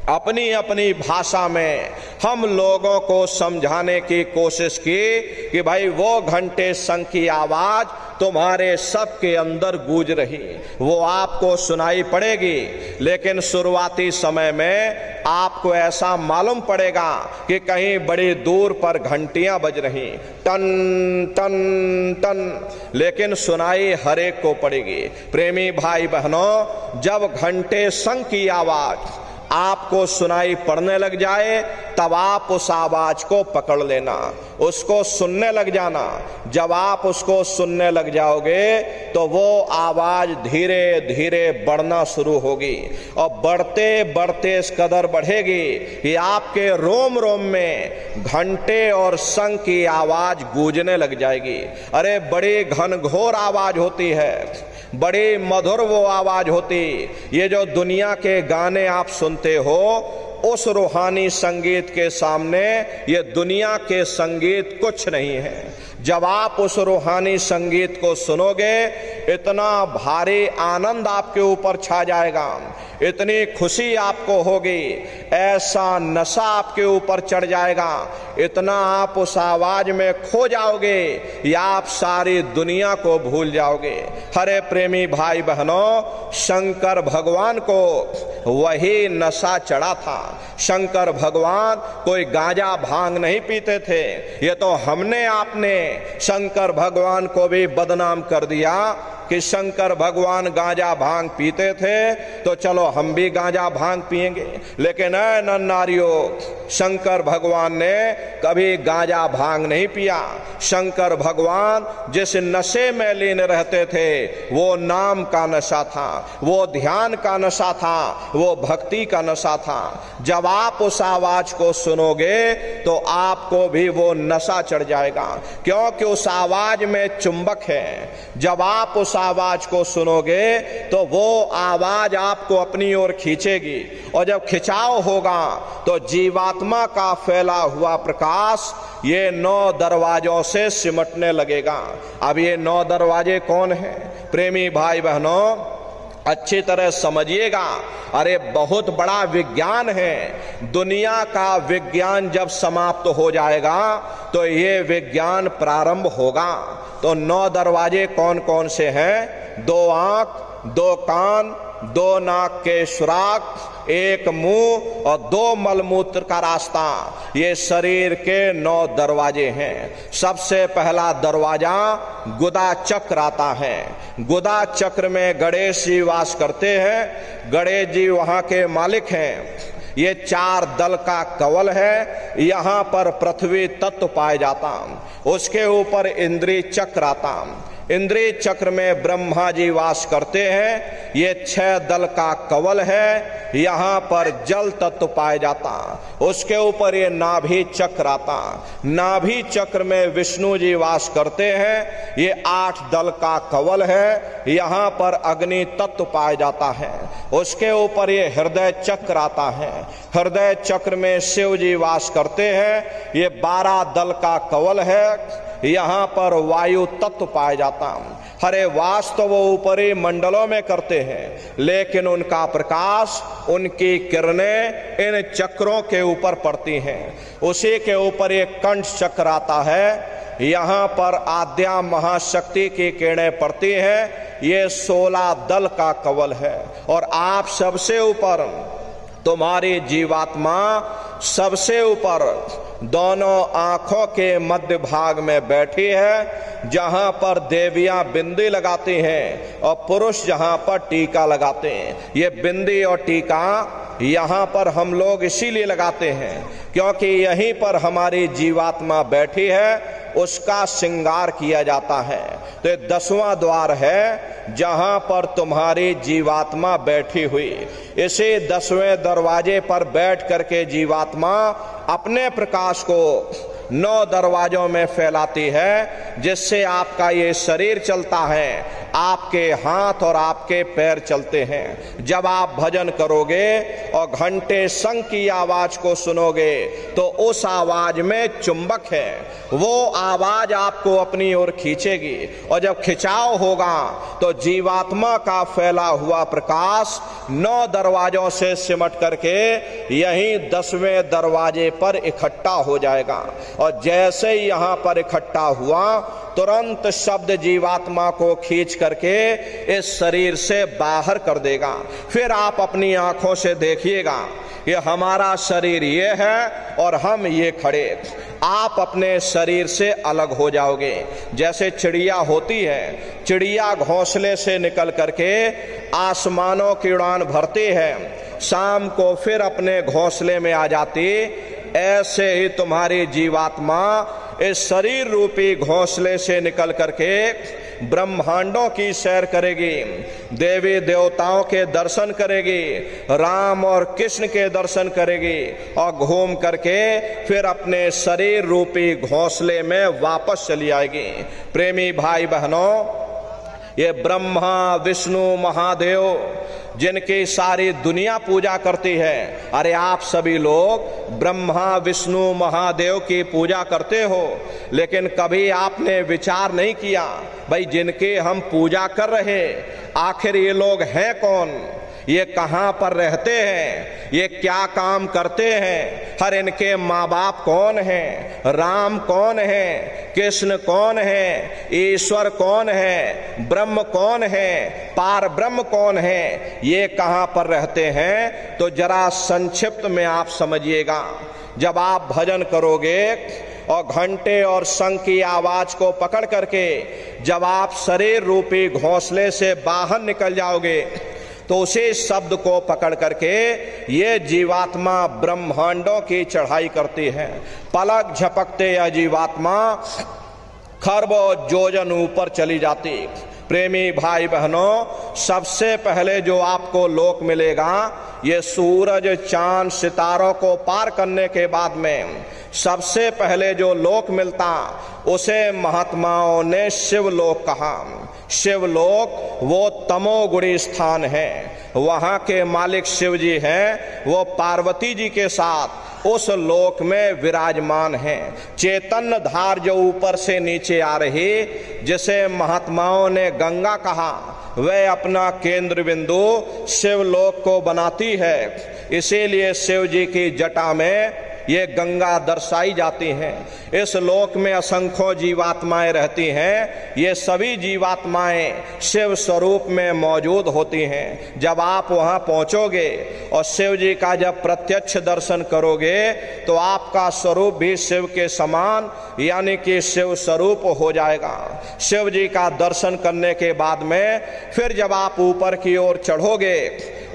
अपनी अपनी भाषा में हम लोगों को समझाने की कोशिश की कि भाई वो घंटे शंख की आवाज तुम्हारे सबके अंदर गूंज रही, वो आपको सुनाई पड़ेगी। लेकिन शुरुआती समय में आपको ऐसा मालूम पड़ेगा कि कहीं बड़ी दूर पर घंटियां बज रही, टन टन टन, लेकिन सुनाई हर एक को पड़ेगी। प्रेमी भाई बहनों, जब घंटे शंख की आवाज आपको सुनाई पड़ने लग जाए, तब आप उस आवाज को पकड़ लेना, उसको सुनने लग जाना। जब आप उसको सुनने लग जाओगे तो वो आवाज धीरे धीरे बढ़ना शुरू होगी, और बढ़ते बढ़ते इस कदर बढ़ेगी कि आपके रोम रोम में घंटे और शंख की आवाज गूंजने लग जाएगी। अरे बड़ी घनघोर आवाज होती है, बड़ी मधुर वो आवाज होती। ये जो दुनिया के गाने आप सुनते हो, उस रूहानी संगीत के सामने ये दुनिया के संगीत कुछ नहीं है। जब आप उस रूहानी संगीत को सुनोगे, इतना भारी आनंद आपके ऊपर छा जाएगा, इतनी खुशी आपको होगी, ऐसा नशा आपके ऊपर चढ़ जाएगा, इतना आप उस आवाज में खो जाओगे या आप सारी दुनिया को भूल जाओगे। हरे प्रेमी भाई बहनों, शंकर भगवान को वही नशा चढ़ा था। शंकर भगवान कोई गांजा भांग नहीं पीते थे। ये तो हमने आपने शंकर भगवान को भी बदनाम कर दिया कि शंकर भगवान गांजा भांग पीते थे, तो चलो हम भी गांजा भांग पिएंगे। लेकिन ऐ नन्नारियों, शंकर भगवान ने कभी गांजा भांग नहीं पिया। शंकर भगवान जिस नशे में लीन रहते थे, वो नाम का नशा था, वो ध्यान का नशा था, वो भक्ति का नशा था। जब आप उस आवाज को सुनोगे तो आपको भी वो नशा चढ़ जाएगा, क्योंकि उस आवाज में चुंबक है। जब आप उस आवाज को सुनोगे तो वो आवाज आपको अपनी ओर खींचेगी, और जब खिंचाव होगा तो जीवात्मा का फैला हुआ प्रकाश ये 9 दरवाजों से सिमटने लगेगा। अब ये 9 दरवाजे कौन हैं? प्रेमी भाई बहनों, अच्छी तरह समझिएगा। अरे बहुत बड़ा विज्ञान है। दुनिया का विज्ञान जब समाप्त हो जाएगा तो ये विज्ञान प्रारंभ होगा। तो 9 दरवाजे कौन कौन से हैं? 2 आंख, 2 कान, 2 नाक के सुराख, 1 मुंह और 2 मलमूत्र का रास्ता। ये शरीर के 9 दरवाजे हैं। सबसे पहला दरवाजा गुदा चक्र आता है। गुदा चक्र में गणेश जी वास करते हैं। गणेश जी वहां के मालिक हैं। ये 4 दल का कवल है। यहाँ पर पृथ्वी तत्व पाया जाता, उसके ऊपर इंद्रिय चक्र आता। इंद्रिय चक्र में ब्रह्मा जी वास करते हैं। ये 6 दल का कवल है। यहाँ पर जल तत्व पाया जाता, उसके ऊपर ये नाभि चक्र आता। नाभि चक्र में विष्णु जी वास करते हैं। ये 8 दल का कवल है। यहाँ पर अग्नि तत्व पाया जाता है। उसके ऊपर ये हृदय चक्र आता है। हृदय चक्र में शिव जी वास करते हैं। ये 12 दल का कवल है। यहाँ पर वायु तत्व पाया जाता। हरे वास तो वो ऊपरी मंडलों में करते हैं, लेकिन उनका प्रकाश, उनकी किरणें इन चक्रों के ऊपर पड़ती हैं। उसी के ऊपर एक कंठ चक्र आता है। यहाँ पर आद्या महाशक्ति की किरणें पड़ती हैं। ये 16 दल का कवल है। और आप सबसे ऊपर, तुम्हारी जीवात्मा सबसे ऊपर दोनों आंखों के मध्य भाग में बैठी है, जहां पर देवियां बिंदी लगाती हैं और पुरुष जहां पर टीका लगाते हैं। ये बिंदी और टीका यहाँ पर हम लोग इसीलिए लगाते हैं क्योंकि यहीं पर हमारी जीवात्मा बैठी है, उसका श्रृंगार किया जाता है। तो ये 10वां द्वार है जहां पर तुम्हारी जीवात्मा बैठी हुई। इसी 10वें दरवाजे पर बैठ करके जीवात्मा अपने प्रकाश को 9 दरवाजों में फैलाती है, जिससे आपका ये शरीर चलता है, आपके हाथ और आपके पैर चलते हैं। जब आप भजन करोगे और घंटे शंख की आवाज को सुनोगे तो उस आवाज में चुंबक है, वो आवाज आपको अपनी ओर खींचेगी। और जब खिंचाव होगा तो जीवात्मा का फैला हुआ प्रकाश 9 दरवाजों से सिमट करके यहीं 10वें दरवाजे पर इकट्ठा हो जाएगा। और जैसे ही यहाँ पर इकट्ठा हुआ तुरंत शब्द जीवात्मा को खींच करके इस शरीर से बाहर कर देगा। फिर आप अपनी आंखों से देखिएगा, ये हमारा शरीर ये है और हम ये खड़े। आप अपने शरीर से अलग हो जाओगे। जैसे चिड़िया होती है, चिड़िया घोंसले से निकल करके आसमानों की उड़ान भरती है, शाम को फिर अपने घोंसले में आ जाती, ऐसे ही तुम्हारी जीवात्मा इस शरीर रूपी घोंसले से निकल करके ब्रह्मांडों की सैर करेगी, देवी देवताओं के दर्शन करेगी, राम और कृष्ण के दर्शन करेगी और घूम करके फिर अपने शरीर रूपी घोंसले में वापस चली आएगी। प्रेमी भाई बहनों, ये ब्रह्मा विष्णु महादेव जिनकी सारी दुनिया पूजा करती है, अरे आप सभी लोग ब्रह्मा विष्णु महादेव की पूजा करते हो, लेकिन कभी आपने विचार नहीं किया भाई जिनकी हम पूजा कर रहे आखिर ये लोग हैं कौन, ये कहाँ पर रहते हैं, ये क्या काम करते हैं, हर इनके माँ बाप कौन हैं, राम कौन है, कृष्ण कौन है, ईश्वर कौन है, ब्रह्म कौन है, पार ब्रह्म कौन है, ये कहाँ पर रहते हैं। तो जरा संक्षिप्त में आप समझिएगा। जब आप भजन करोगे और घंटे और शंख की आवाज को पकड़ करके जब आप शरीर रूपी घोंसले से बाहर निकल जाओगे तो उसी शब्द को पकड़ करके ये जीवात्मा ब्रह्मांडों की चढ़ाई करती है। पलक झपकते यह जीवात्मा खरबों योजन ऊपर चली जाती। प्रेमी भाई बहनों, सबसे पहले जो आपको लोक मिलेगा ये सूरज चांद सितारों को पार करने के बाद में सबसे पहले जो लोक मिलता उसे महात्माओं ने शिवलोक कहा। शिवलोक वो तमोगुणी स्थान है, वहाँ के मालिक शिव जी हैं, वो पार्वती जी के साथ उस लोक में विराजमान हैं। चैतन्य धार जो ऊपर से नीचे आ रही, जिसे महात्माओं ने गंगा कहा, वह अपना केंद्र बिंदु शिवलोक को बनाती है। इसीलिए शिव जी की जटा में ये गंगा दर्शाई जाती हैं। इस लोक में असंख्यों जीवात्माएं रहती हैं। ये सभी जीवात्माएं शिव स्वरूप में मौजूद होती हैं। जब आप वहां पहुंचोगे और शिव जी का जब प्रत्यक्ष दर्शन करोगे तो आपका स्वरूप भी शिव के समान यानी कि शिव स्वरूप हो जाएगा। शिव जी का दर्शन करने के बाद में फिर जब आप ऊपर की ओर चढ़ोगे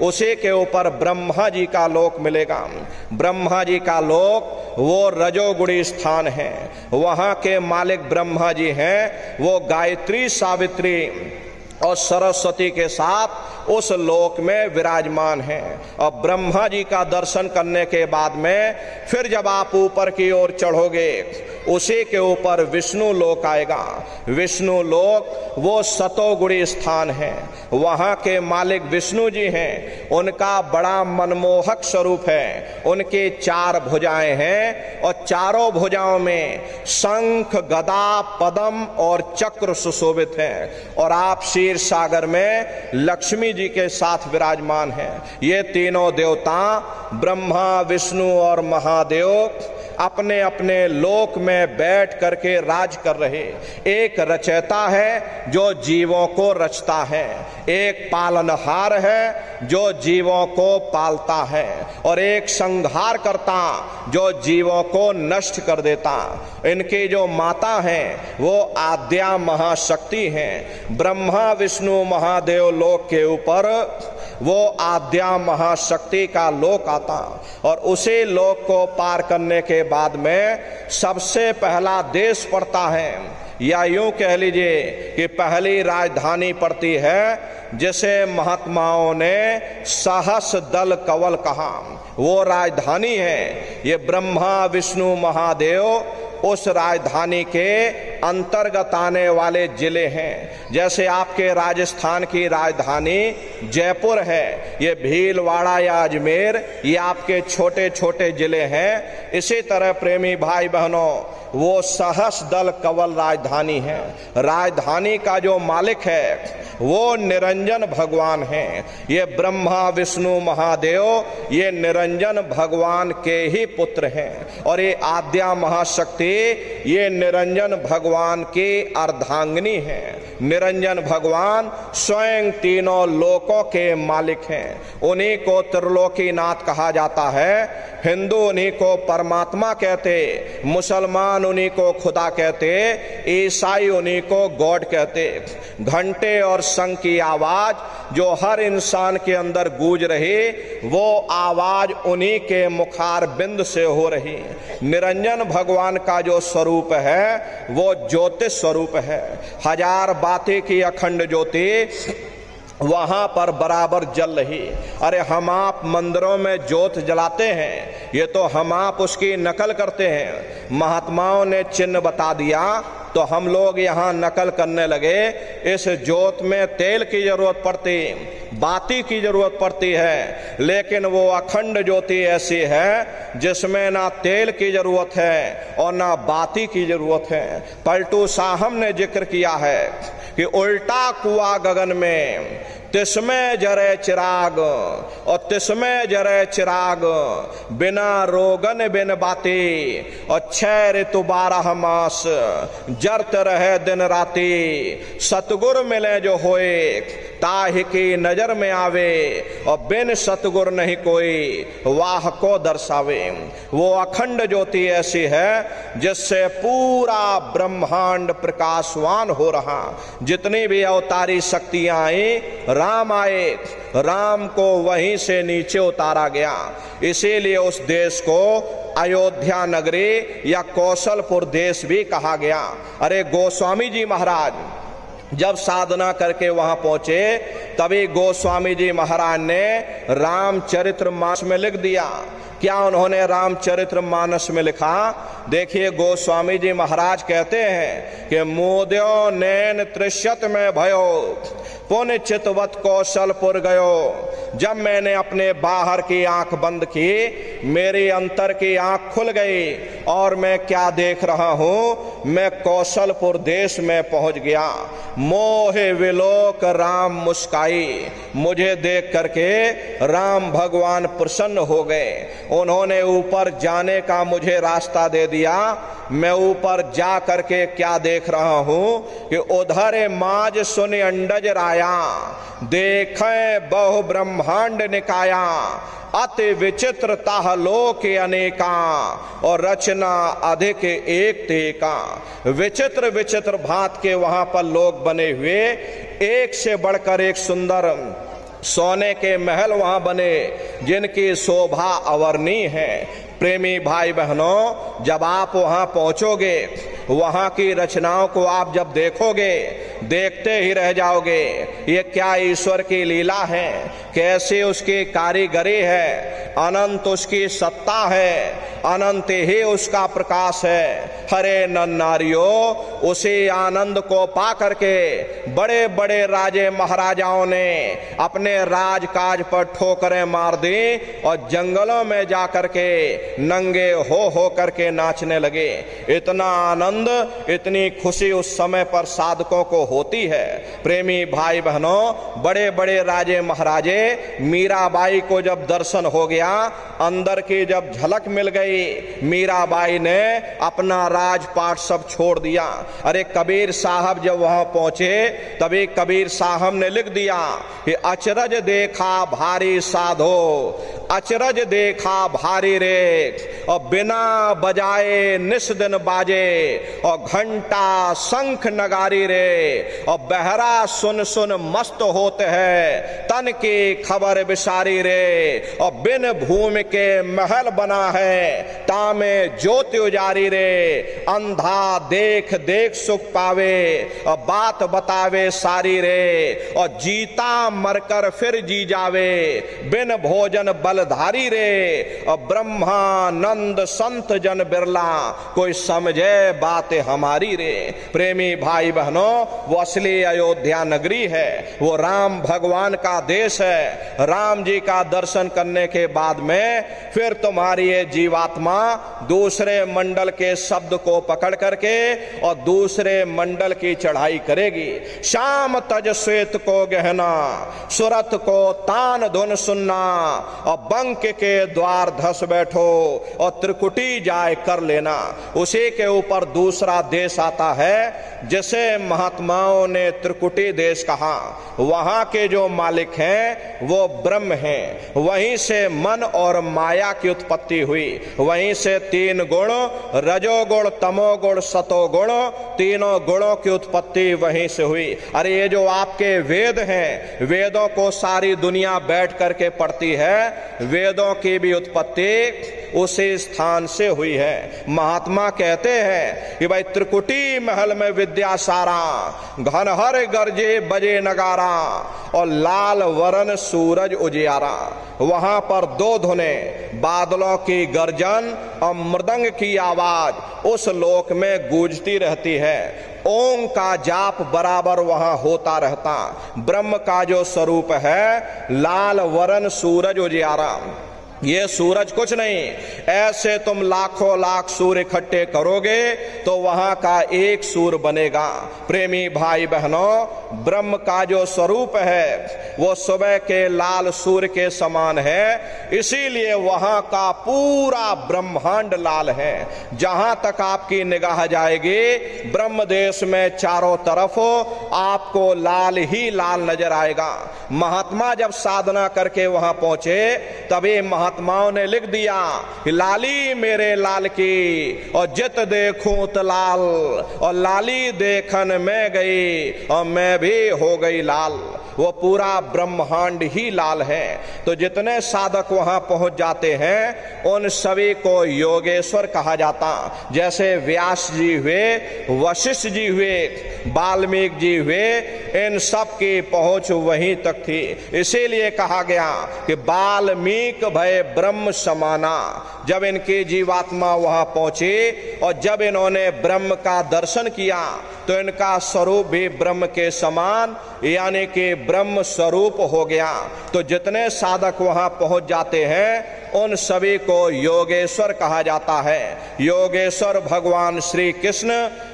उसी के ऊपर ब्रह्मा जी का लोक मिलेगा। ब्रह्मा जी का लोक वो रजोगुणी स्थान है। वहाँ के मालिक ब्रह्मा जी हैं, वो गायत्री सावित्री और सरस्वती के साथ उस लोक में विराजमान हैं। और ब्रह्मा जी का दर्शन करने के बाद में फिर जब आप ऊपर की ओर चढ़ोगे उसी के ऊपर विष्णु लोक आएगा। विष्णु लोक वो सतोगुणी स्थान है। वहाँ के मालिक विष्णु जी हैं, उनका बड़ा मनमोहक स्वरूप है। उनकी 4 भुजाएं हैं और चारों भुजाओं में शंख गदा पद्म और चक्र सुशोभित हैं। और आप क्षीर सागर में लक्ष्मी जी के साथ विराजमान हैं। ये तीनों देवता ब्रह्मा विष्णु और महादेव अपने अपने लोक में बैठ करके राज कर रहे। एक रचयिता है जो जीवों को रचता है, एक पालनहार है जो जीवों को पालता है, और एक संहार करता जो जीवों को नष्ट कर देता। इनकी जो माता हैं वो आद्या महाशक्ति हैं। ब्रह्मा विष्णु महादेव लोक के ऊपर वो आद्या महाशक्ति का लोक आता, और उसी लोक को पार करने के बाद में सबसे पहला देश पड़ता है, या यूं कह लीजिए कि पहली राजधानी पड़ती है जिसे महात्माओं ने सहस दल कवल कहा। वो राजधानी है। ये ब्रह्मा विष्णु महादेव उस राजधानी के अंतर्गत आने वाले जिले हैं। जैसे आपके राजस्थान की राजधानी जयपुर है, ये भीलवाड़ा या अजमेर ये आपके छोटे छोटे जिले हैं। इसी तरह प्रेमी भाई बहनों वो सहस दल कवल राजधानी है। राजधानी का जो मालिक है वो निरंजन भगवान हैं। ये ब्रह्मा विष्णु महादेव ये निरंजन भगवान के ही पुत्र हैं, और ये आद्या महाशक्ति ये निरंजन भगवान भगवान की अर्धांगिनी हैं। निरंजन भगवान स्वयं तीनों लोकों के मालिक हैं। उन्हीं को त्रिलोकीनाथ कहा जाता है। हिंदू उन्हीं को परमात्मा कहते, मुसलमान उन्हीं को खुदा कहते, ईसाई उन्हीं को गॉड कहते। घंटे और शंख की आवाज जो हर इंसान के अंदर गूंज रही, वो आवाज उन्हीं के मुखार बिंद से हो रही। निरंजन भगवान का जो स्वरूप है वो ज्योति स्वरूप है। हजार बातें की अखंड ज्योति वहां पर बराबर जल रही। अरे हम आप मंदिरों में ज्योत जलाते हैं, ये तो हम आप उसकी नकल करते हैं। महात्माओं ने चिन्ह बता दिया तो हम लोग यहाँ नकल करने लगे। इस ज्योत में तेल की जरूरत पड़ती, बाती की जरूरत पड़ती है, लेकिन वो अखंड ज्योति ऐसी है जिसमें ना तेल की जरूरत है और ना बाती की जरूरत है। पलटू साहब ने जिक्र किया है कि उल्टा कुआं गगन में तिसमें जरे चिराग और तिसमें जरे चिराग, बिना रोगन बिन बाती और 6 ऋतु 12 मास जरत रहे दिन राती। सतगुर मिले जो होए ताहि की नजर में आवे और बिन सतगुर नहीं कोई वाह को दर्शावे। वो अखंड ज्योति ऐसी है जिससे पूरा ब्रह्मांड प्रकाशवान हो रहा। जितनी भी अवतारी शक्तियां आई, राम आए, राम को वहीं से नीचे उतारा गया। इसीलिए उस देश को अयोध्या नगरी या कौशलपुर देश भी कहा गया। अरे गोस्वामी जी महाराज जब साधना करके वहां पहुंचे, तभी गोस्वामी जी महाराज ने रामचरितमानस में लिख दिया। क्या उन्होंने रामचरितमानस में लिखा? देखिए, गोस्वामी जी महाराज कहते हैं कि मोद्यो नैन त्रिशत में भयो पुण्य चितवत कौशलपुर गयो। जब मैंने अपने बाहर की आंख बंद की, मेरी अंतर की आंख खुल गई और मैं क्या देख रहा हूं, मैं कौशलपुर देश में पहुंच गया। मोहे विलोक राम मुस्काई, मुझे देख करके राम भगवान प्रसन्न हो गए। उन्होंने ऊपर जाने का मुझे रास्ता दे दिया। मैं ऊपर जा करके क्या देख रहा हूं कि उधर माज सुन अंडज राया, देखे बहु ब्रह्मांड निकाया, अति विचित्र ताह लोक अनेका और रचना अधिक एक तेका। विचित्र विचित्र भांत के वहां पर लोग बने हुए, एक से बढ़कर एक सुंदर सोने के महल वहां बने जिनकी शोभा अवर्णीय है। प्रेमी भाई बहनों, जब आप वहां पहुंचोगे, वहां की रचनाओं को आप जब देखोगे, देखते ही रह जाओगे। ये क्या ईश्वर की लीला है, कैसे उसकी कारीगरी है, अनंत उसकी सत्ता है, अनंत ही उसका प्रकाश है। हरे नर नारियों, उसी आनंद को पा करके बड़े बड़े राजे महाराजाओं ने अपने राजकाज पर ठोकरें मार दी और जंगलों में जा करके नंगे हो करके नाचने लगे। इतना आनंद, इतनी खुशी उस समय पर साधकों को होती है। प्रेमी भाई बहनों, बड़े बड़े राजे महाराजे, मीराबाई को जब दर्शन हो गया, अंदर की जब झलक मिल गई, मीराबाई ने अपना राजपाट सब छोड़ दिया। अरे कबीर साहब जब वहां पहुंचे, तभी कबीर साहब ने लिख दिया कि अचरज देखा भारी साधो, अचरज देखा भारी रे, और बिना बजाए निस दिन बाजे, और घंटा शंख नगारी रे, और बहरा सुन सुन मस्त होते है, तन की खबर बिसारी रे, और बिन भूमि के महल बना है, तामे ज्योति उजारी रे, अंधा देख देख सुख पावे, और बात बतावे सारी रे, और जीता मरकर फिर जी जावे, बिन भोजन बलधारी रे, और ब्रह्मानंद संत जन बिरला, कोई समझे बात हमारी रे। प्रेमी भाई बहनों, वो असली अयोध्या नगरी है, वो राम भगवान का देश है। राम जी का दर्शन करने के बाद में फिर तुम्हारी ये जीवात्मा दूसरे मंडल के शब्द को पकड़ करके और दूसरे मंडल की चढ़ाई करेगी। शाम तज श्वेत को गहना, सुरत को तान धुन सुनना, और बंक के द्वार धस बैठो और त्रिकुटी जाय कर लेना। उसी के ऊपर दूसरा देश आता है जिसे महात्माओं ने त्रिकुटी देश कहा। वहां के जो मालिक हैं वो ब्रह्म हैं, वहीं से मन और माया की उत्पत्ति हुई, वहीं से तीन गुण रजोगुण तमोगुण सतोगुण तीनों गुणों की उत्पत्ति वहीं से हुई। अरे ये जो आपके वेद हैं, वेदों को सारी दुनिया बैठ करके पढ़ती है, वेदों की भी उत्पत्ति उसी स्थान से हुई है। महात्मा कहते हैं कि भाई त्रिकुटी महल में विद्या सारा, घनहर गरजे बजे नगारा, और लाल वरण सूरज उजियारा। वहां पर दो धुने, बादलों की गर्जन और मृदंग की आवाज उस लोक में गूंजती रहती है। ओम का जाप बराबर वहां होता रहता। ब्रह्म का जो स्वरूप है लाल वरण सूरज उजियारा। ये सूरज कुछ नहीं, ऐसे तुम लाखों लाख सूर्य इकट्ठे करोगे तो वहां का एक सूर्य बनेगा। प्रेमी भाई बहनों, ब्रह्म का जो स्वरूप है वो सुबह के लाल सूर्य के समान है, इसीलिए वहां का पूरा ब्रह्मांड लाल है। जहां तक आपकी निगाह जाएगी ब्रह्म देश में चारों तरफ आपको लाल ही लाल नजर आएगा। महात्मा जब साधना करके वहां पहुंचे तभी महात्माओं ने लिख दिया कि लाली मेरे लाल की, और जित देखूं त लाल, और लाली देखन में गई और मैं भी हो गई लाल। वो पूरा ब्रह्मांड ही लाल है। तो जितने साधक वहां पहुंच जाते हैं उन सभी को योगेश्वर कहा जाता। जैसे व्यास जी हुए, वशिष्ठ जी हुए, वाल्मीकि जी हुए, इन सब की पहुंच वहीं तक थी। इसीलिए कहा गया कि वाल्मीकि भय ब्रह्म समाना। जब इनकी जीवात्मा वहां पहुंची और जब इन्होंने ब्रह्म का दर्शन किया तो इनका स्वरूप भी ब्रह्म के समान यानी कि ब्रह्म स्वरूप हो गया। तो जितने साधक वहां पहुंच जाते हैं उन सभी को योगेश्वर कहा जाता है। योगेश्वर भगवान श्री कृष्ण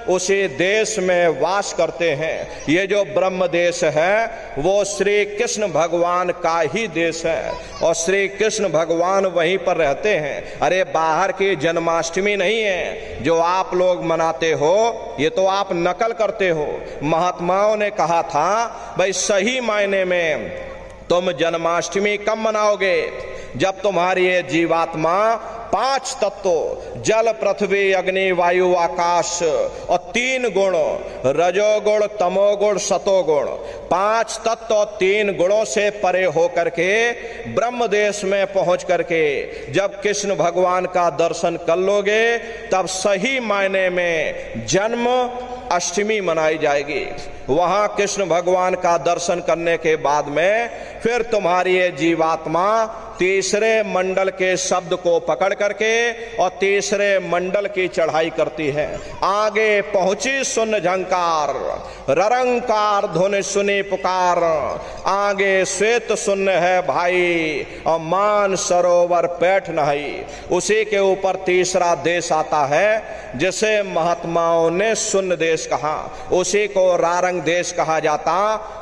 उसी देश में वास करते हैं। ये जो ब्रह्म देश है वो श्री कृष्ण भगवान का ही देश है और श्री कृष्ण भगवान वहीं पर रहते हैं। अरे बाहर की जन्माष्टमी नहीं है जो आप लोग मनाते हो, ये तो आप नकल करते हो। महात्माओं ने कहा था भाई सही मायने में तुम जन्माष्टमी कब मनाओगे? जब तुम्हारी ये जीवात्मा पांच तत्व जल पृथ्वी अग्नि वायु आकाश और तीन गुण रजोगुण तमोगुण सतोगुण, पांच तत्व और तीन गुणों से परे होकर के ब्रह्म देश में पहुंच करके जब कृष्ण भगवान का दर्शन कर लोगे तब सही मायने में जन्म अष्टमी मनाई जाएगी। वहां कृष्ण भगवान का दर्शन करने के बाद में फिर तुम्हारी ये जीवात्मा तीसरे मंडल के शब्द को पकड़ करके और तीसरे मंडल की चढ़ाई करती है। आगे पहुंची सुन झंकार, ररंकार धुन सुनी पुकार, आगे श्वेत सुन है भाई और मान सरोवर पैठ नहीं। उसी के ऊपर तीसरा देश आता है जिसे महात्माओं ने सुन देश कहा, उसी को रारंग देश कहा जाता,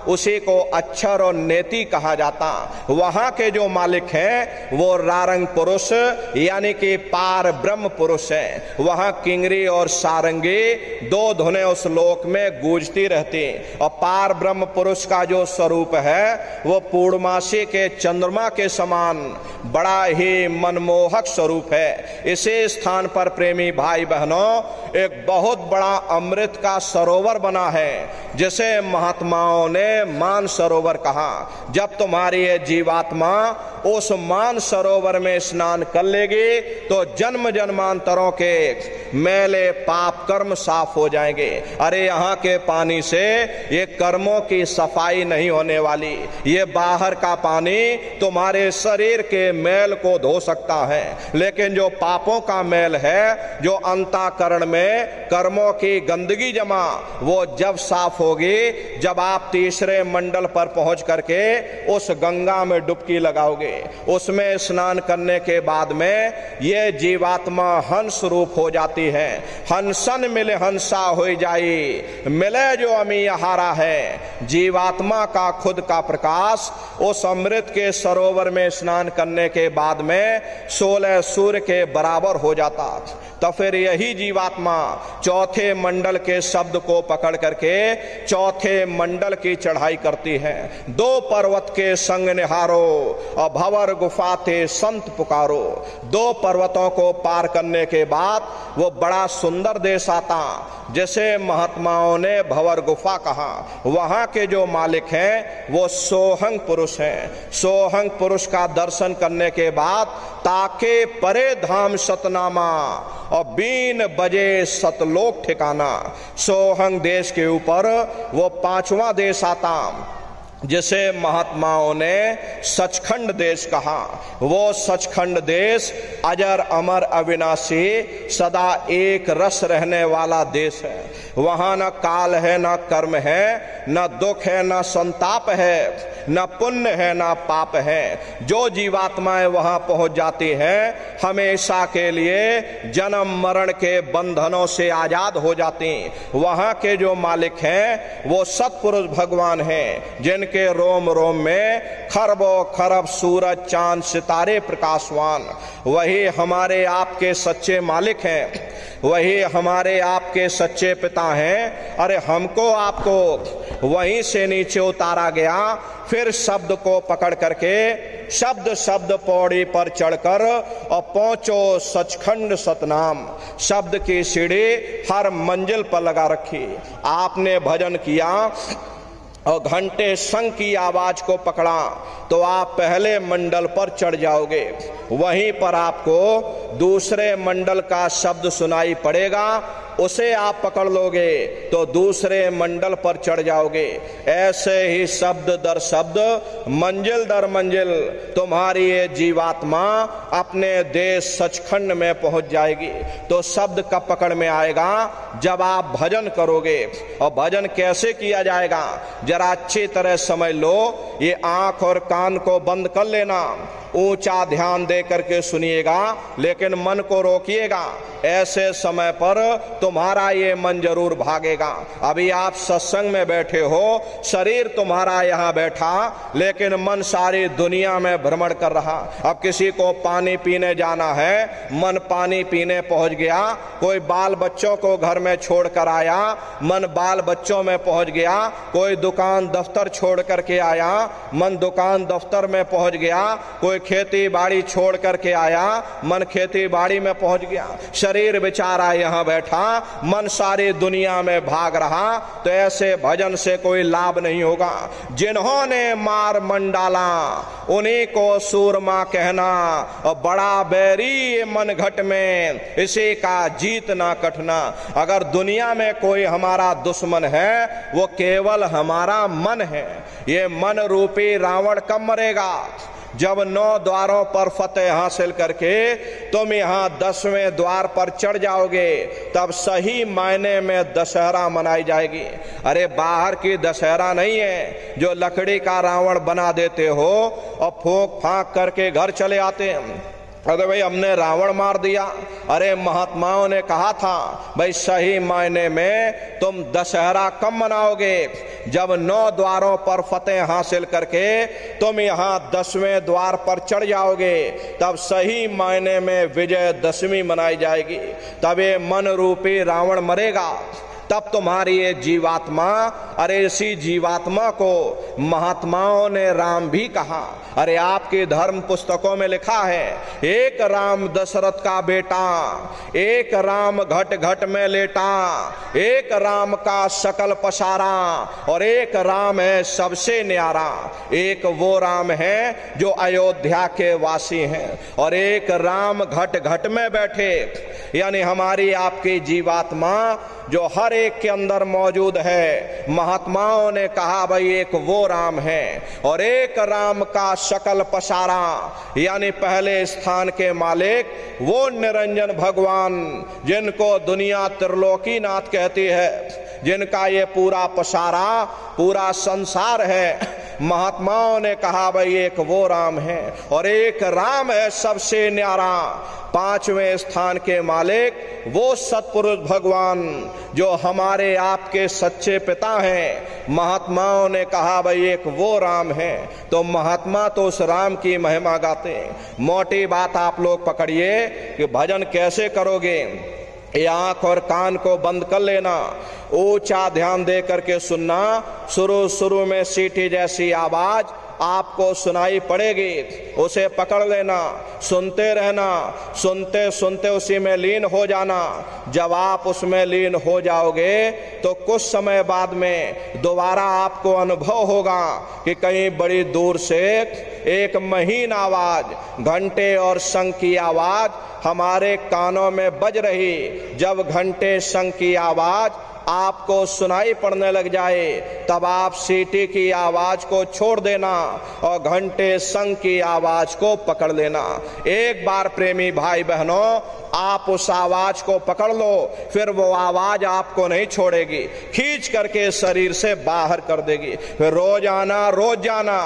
उसी को अक्षर और नेति कहा जाता। वहां के जो मालिक हैं वो रारंग पुरुष यानी कि पार ब्रह्म पुरुष है। वहां किंगरी और सारंगी दो धुनें उस लोक में गूंजती रहती और पार ब्रह्म पुरुष का जो स्वरूप है वो पूर्णमासी के चंद्रमा के समान बड़ा ही मनमोहक स्वरूप है। इसी स्थान पर प्रेमी भाई बहनों एक बहुत बड़ा अमृत का सरोवर बना है जिसे महात्माओं ने मान सरोवर कहा। जब तुम्हारी ये जीवात्मा उस उस मान सरोवर में स्नान कर लेगी तो जन्म जन्मांतरों के मैले पाप कर्म साफ हो जाएंगे। अरे यहाँ के पानी से ये कर्मों की सफाई नहीं होने वाली, ये बाहर का पानी तुम्हारे शरीर के मैल को धो सकता है, लेकिन जो पापों का मैल है, जो अंतःकरण में कर्मों की गंदगी जमा, वो जब साफ होगी जब आप तीसरे मंडल पर पहुंच करके उस गंगा में डुबकी लगाओगे। उसमें स्नान करने के बाद में ये जीवात्मा हंस रूप हो जाती है। हंसन मिले हंसा हो जाई, मिले जो अमी हारा है। जीवात्मा का खुद का प्रकाश उस अमृत के सरोवर में स्नान करने के बाद में 16 सूर्य के बराबर हो जाता। तो फिर यही जीवात्मा चौथे मंडल के शब्द को पकड़ करके चौथे मंडल की चढ़ाई करती है। 2 पर्वत के संग निहारो और भंवर गुफा थे संत पुकारो। 2 पर्वतों को पार करने के बाद वो बड़ा सुंदर देश आता, जैसे महात्माओं ने भंवर गुफा कहा। वहां के जो मालिक हैं वो सोहंग पुरुष हैं। सोहंग पुरुष का दर्शन करने के बाद ताके परे धाम सतनामा और 3 बजे सतलोक ठिकाना। सोहंग देश के ऊपर वो 5वां देश आता, जिसे महात्माओं ने सचखंड देश कहा। वो सचखंड देश अजर अमर अविनाशी सदा एक रस रहने वाला देश है। वहां न काल है, न कर्म है, न दुख है, न संताप है, न पुण्य है, न पाप है। जो जीवात्माएं वहां पहुंच जाती हैं हमेशा के लिए जन्म मरण के बंधनों से आजाद हो जाती। वहां के जो मालिक हैं वो सत्पुरुष भगवान हैं, जिनके रोम रोम में खरबों खरब सूरज चांद सितारे प्रकाशवान। वही हमारे आपके सच्चे मालिक हैं, वही हमारे आपके सच्चे पिता हैं। अरे हमको आपको वहीं से नीचे उतारा गया, फिर शब्द को पकड़ करके शब्द शब्द पौड़ी पर चढ़कर और पहुंचो सचखंड सतनाम। शब्द की सीढ़ी हर मंजिल पर लगा रखी। आपने भजन किया और घंटे शंख की आवाज को पकड़ा तो आप पहले मंडल पर चढ़ जाओगे। वहीं पर आपको दूसरे मंडल का शब्द सुनाई पड़ेगा, उसे आप पकड़ लोगे तो दूसरे मंडल पर चढ़ जाओगे। ऐसे ही शब्द दर शब्द, मंजिल दर मंजिल तुम्हारी ये जीवात्मा अपने देश सचखंड में पहुंच जाएगी। तो शब्द कब पकड़ में आएगा? जब आप भजन करोगे। और भजन कैसे किया जाएगा जरा अच्छी तरह समझ लो। ये आंख और कान को बंद कर लेना, ऊंचा ध्यान दे करके सुनिएगा, लेकिन मन को रोकिएगा। ऐसे समय पर तुम्हारा ये मन जरूर भागेगा। अभी आप सत्संग में बैठे हो, शरीर तुम्हारा यहाँ बैठा, लेकिन मन सारी दुनिया में भ्रमण कर रहा। अब किसी को पानी पीने जाना है, मन पानी पीने पहुंच गया। कोई बाल बच्चों को घर में छोड़ कर आया, मन बाल बच्चों में पहुंच गया। कोई दुकान दफ्तर छोड़ करके आया, मन दुकान दफ्तर में पहुंच गया। कोई खेती बाड़ी छोड़ करके आया, मन खेती बाड़ी में पहुंच गया। शरीर बेचारा यहाँ बैठा, मन सारी दुनिया में भाग रहा। तो ऐसे भजन से कोई लाभ नहीं होगा। जिन्होंने मार मंडाला उन्हीं को सूरमा कहना, और बड़ा बैरी मन घट में इसी का जीत ना कटना। अगर दुनिया में कोई हमारा दुश्मन है वो केवल हमारा मन है। ये मन रूपी रावण कब मरेगा? जब 9 द्वारों पर फतेह हासिल करके तुम यहाँ 10वें द्वार पर चढ़ जाओगे, तब सही मायने में दशहरा मनाई जाएगी। अरे बाहर की दशहरा नहीं है जो लकड़ी का रावण बना देते हो और फूंक फांक करके घर चले आते हैं। अरे भाई हमने रावण मार दिया। अरे महात्माओं ने कहा था भाई सही मायने में तुम दशहरा कब मनाओगे? जब 9 द्वारों पर फतेह हासिल करके तुम यहाँ 10वें द्वार पर चढ़ जाओगे, तब सही मायने में विजयदशमी मनाई जाएगी। तब ये मन रूपी रावण मरेगा, तब तुम्हारी ये जीवात्मा अरे इसी जीवात्मा को महात्माओं ने राम भी कहा। अरे आपके धर्म पुस्तकों में लिखा है, एक राम दशरथ का बेटा, एक राम घट घट में लेटा, एक राम का सकल पसारा, और एक राम है सबसे न्यारा। एक वो राम है जो अयोध्या के वासी हैं, और एक राम घट घट में बैठे, यानी हमारी आपकी जीवात्मा जो हर एक के अंदर मौजूद है। महात्माओं ने कहा भाई एक वो राम है, और एक राम का सकल पसारा, यानी पहले स्थान के मालिक वो निरंजन भगवान जिनको दुनिया त्रिलोकीनाथ कहती है, जिनका ये पूरा पसारा पूरा संसार है। महात्माओं ने कहा भाई एक वो राम है, और एक राम है सबसे न्यारा, पांचवें स्थान के मालिक वो सतपुरुष भगवान जो हमारे आपके सच्चे पिता हैं। महात्माओं ने कहा भाई एक वो राम है, तो महात्मा तो उस राम की महिमा गाते हैं। मोटी बात आप लोग पकड़िए कि भजन कैसे करोगे। ये आंख और कान को बंद कर लेना, ऊंचा ध्यान दे करके सुनना। शुरू शुरू में सीटी जैसी आवाज आपको सुनाई पड़ेगी, उसे पकड़ लेना, सुनते रहना, सुनते सुनते उसी में लीन हो जाना। जब आप उसमें लीन हो जाओगे तो कुछ समय बाद में दोबारा आपको अनुभव होगा कि कहीं बड़ी दूर से एक महीन आवाज, घंटे और शंख की आवाज हमारे कानों में बज रही। जब घंटे शंख की आवाज आपको सुनाई पड़ने लग जाए, तब आप सीटी की आवाज को छोड़ देना और घंटे शंख की आवाज को पकड़ लेना। एक बार प्रेमी भाई बहनों आप उस आवाज को पकड़ लो, फिर वो आवाज आपको नहीं छोड़ेगी, खींच करके शरीर से बाहर कर देगी। फिर रोज आना, रोज जाना,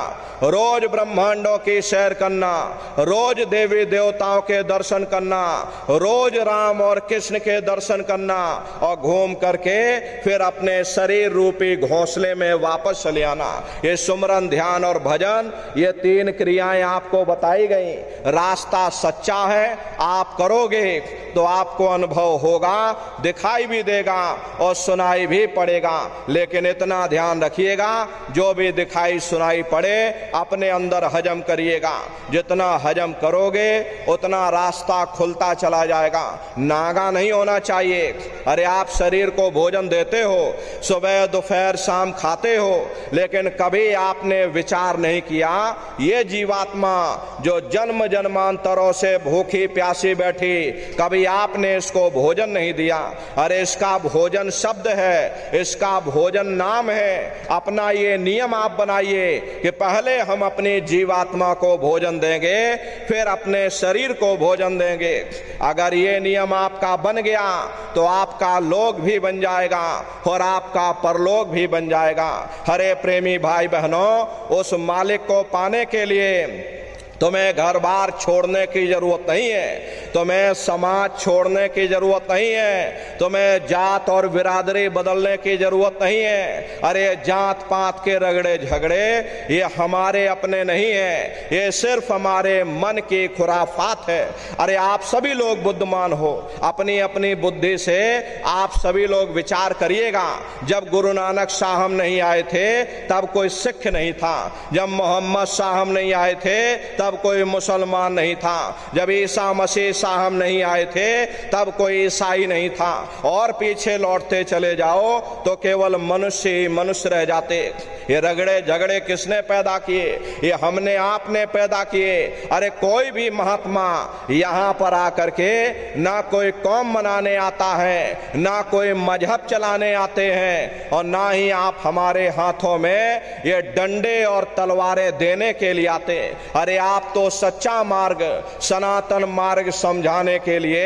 रोज ब्रह्मांडों की सैर करना, रोज देवी देवताओं के दर्शन करना, रोज राम और कृष्ण के दर्शन करना, और घूम करके फिर अपने शरीर रूपी घोंसले में वापस चले आना। ये सुमरन, ध्यान और भजन, ये तीन क्रियाएं आपको बताई गई। रास्ता सच्चा है, आप करोगे तो आपको अनुभव होगा, दिखाई भी देगा और सुनाई भी पड़ेगा। लेकिन इतना ध्यान रखिएगा, जो भी दिखाई सुनाई पड़े अपने अंदर हजम करिएगा। जितना हजम करोगे उतना रास्ता खुलता चला जाएगा। नागा नहीं होना चाहिए। अरे आप शरीर को भोजन देते हो, सुबह दोपहर शाम खाते हो, लेकिन कभी आपने विचार नहीं किया ये जीवात्मा जो जन्म जन्मांतरों से भूखी प्यासी बैठी, कभी आपने इसको भोजन नहीं दिया। अरे इसका भोजन शब्द है, इसका भोजन नाम है। अपना ये नियम आप बनाइए कि पहले हम अपनी जीवात्मा को भोजन देंगे, फिर अपने शरीर को भोजन देंगे। अगर ये नियम आपका बन गया तो आपका लोक भी बन जाएगा और आपका परलोक भी बन जाएगा। हरे प्रेमी भाई बहनों, उस मालिक को पाने के लिए तुम्हें घर बार छोड़ने की जरूरत नहीं है, तुम्हें समाज छोड़ने की जरूरत नहीं है, तुम्हें जात और बिरादरी बदलने की जरूरत नहीं है। अरे जात पात के रगड़े झगड़े ये हमारे अपने नहीं है, ये सिर्फ हमारे मन की खुराफात है। अरे आप सभी लोग बुद्धिमान हो, अपनी अपनी बुद्धि से आप सभी लोग विचार करिएगा। जब गुरु नानक साहब नहीं आए थे तब कोई सिख नहीं था, जब मोहम्मद साहब नहीं आए थे तब कोई मुसलमान नहीं था, जब ईसा मसीह साहब नहीं आए थे तब कोई ईसाई नहीं था, और पीछे लौटते चले जाओ तो केवल मनुष्य ही मनुष्य रह जाते। ये रगड़े झगड़े किसने पैदा किए? ये हमने आपने पैदा किए। अरे कोई भी महात्मा यहाँ पर आकर के ना कोई कौम मनाने आता है, ना कोई मजहब चलाने आते हैं, और ना ही आप हमारे हाथों में ये डंडे और तलवारें देने के लिए आते। अरे आप तो सच्चा मार्ग, सनातन मार्ग समझाने के लिए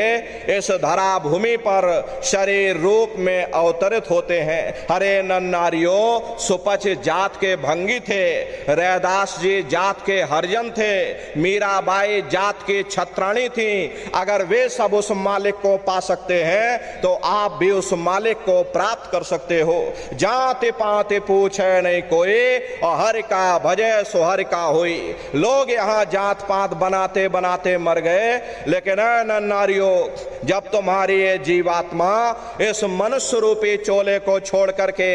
इस धरा भूमि पर शरीर रूप में अवतरित होते हैं। हरे नर नारियों, सुपच जात के भंगी थे, रैदास जी जात के हरिजन थे, मीराबाई जात की छत्राणी थी। अगर वे सब उस मालिक को पा सकते हैं तो आप भी उस मालिक को प्राप्त कर सकते हो। जाति पाति पूछे नहीं कोई, और हरि का भजे सो हरि का होई। लोग यहाँ यहाँ जात पात बनाते बनाते मर गए। लेकिन नर नारियों, जब तुम्हारी ये जीवात्मा इस मनुष्य रूपी चोले को छोड़ करके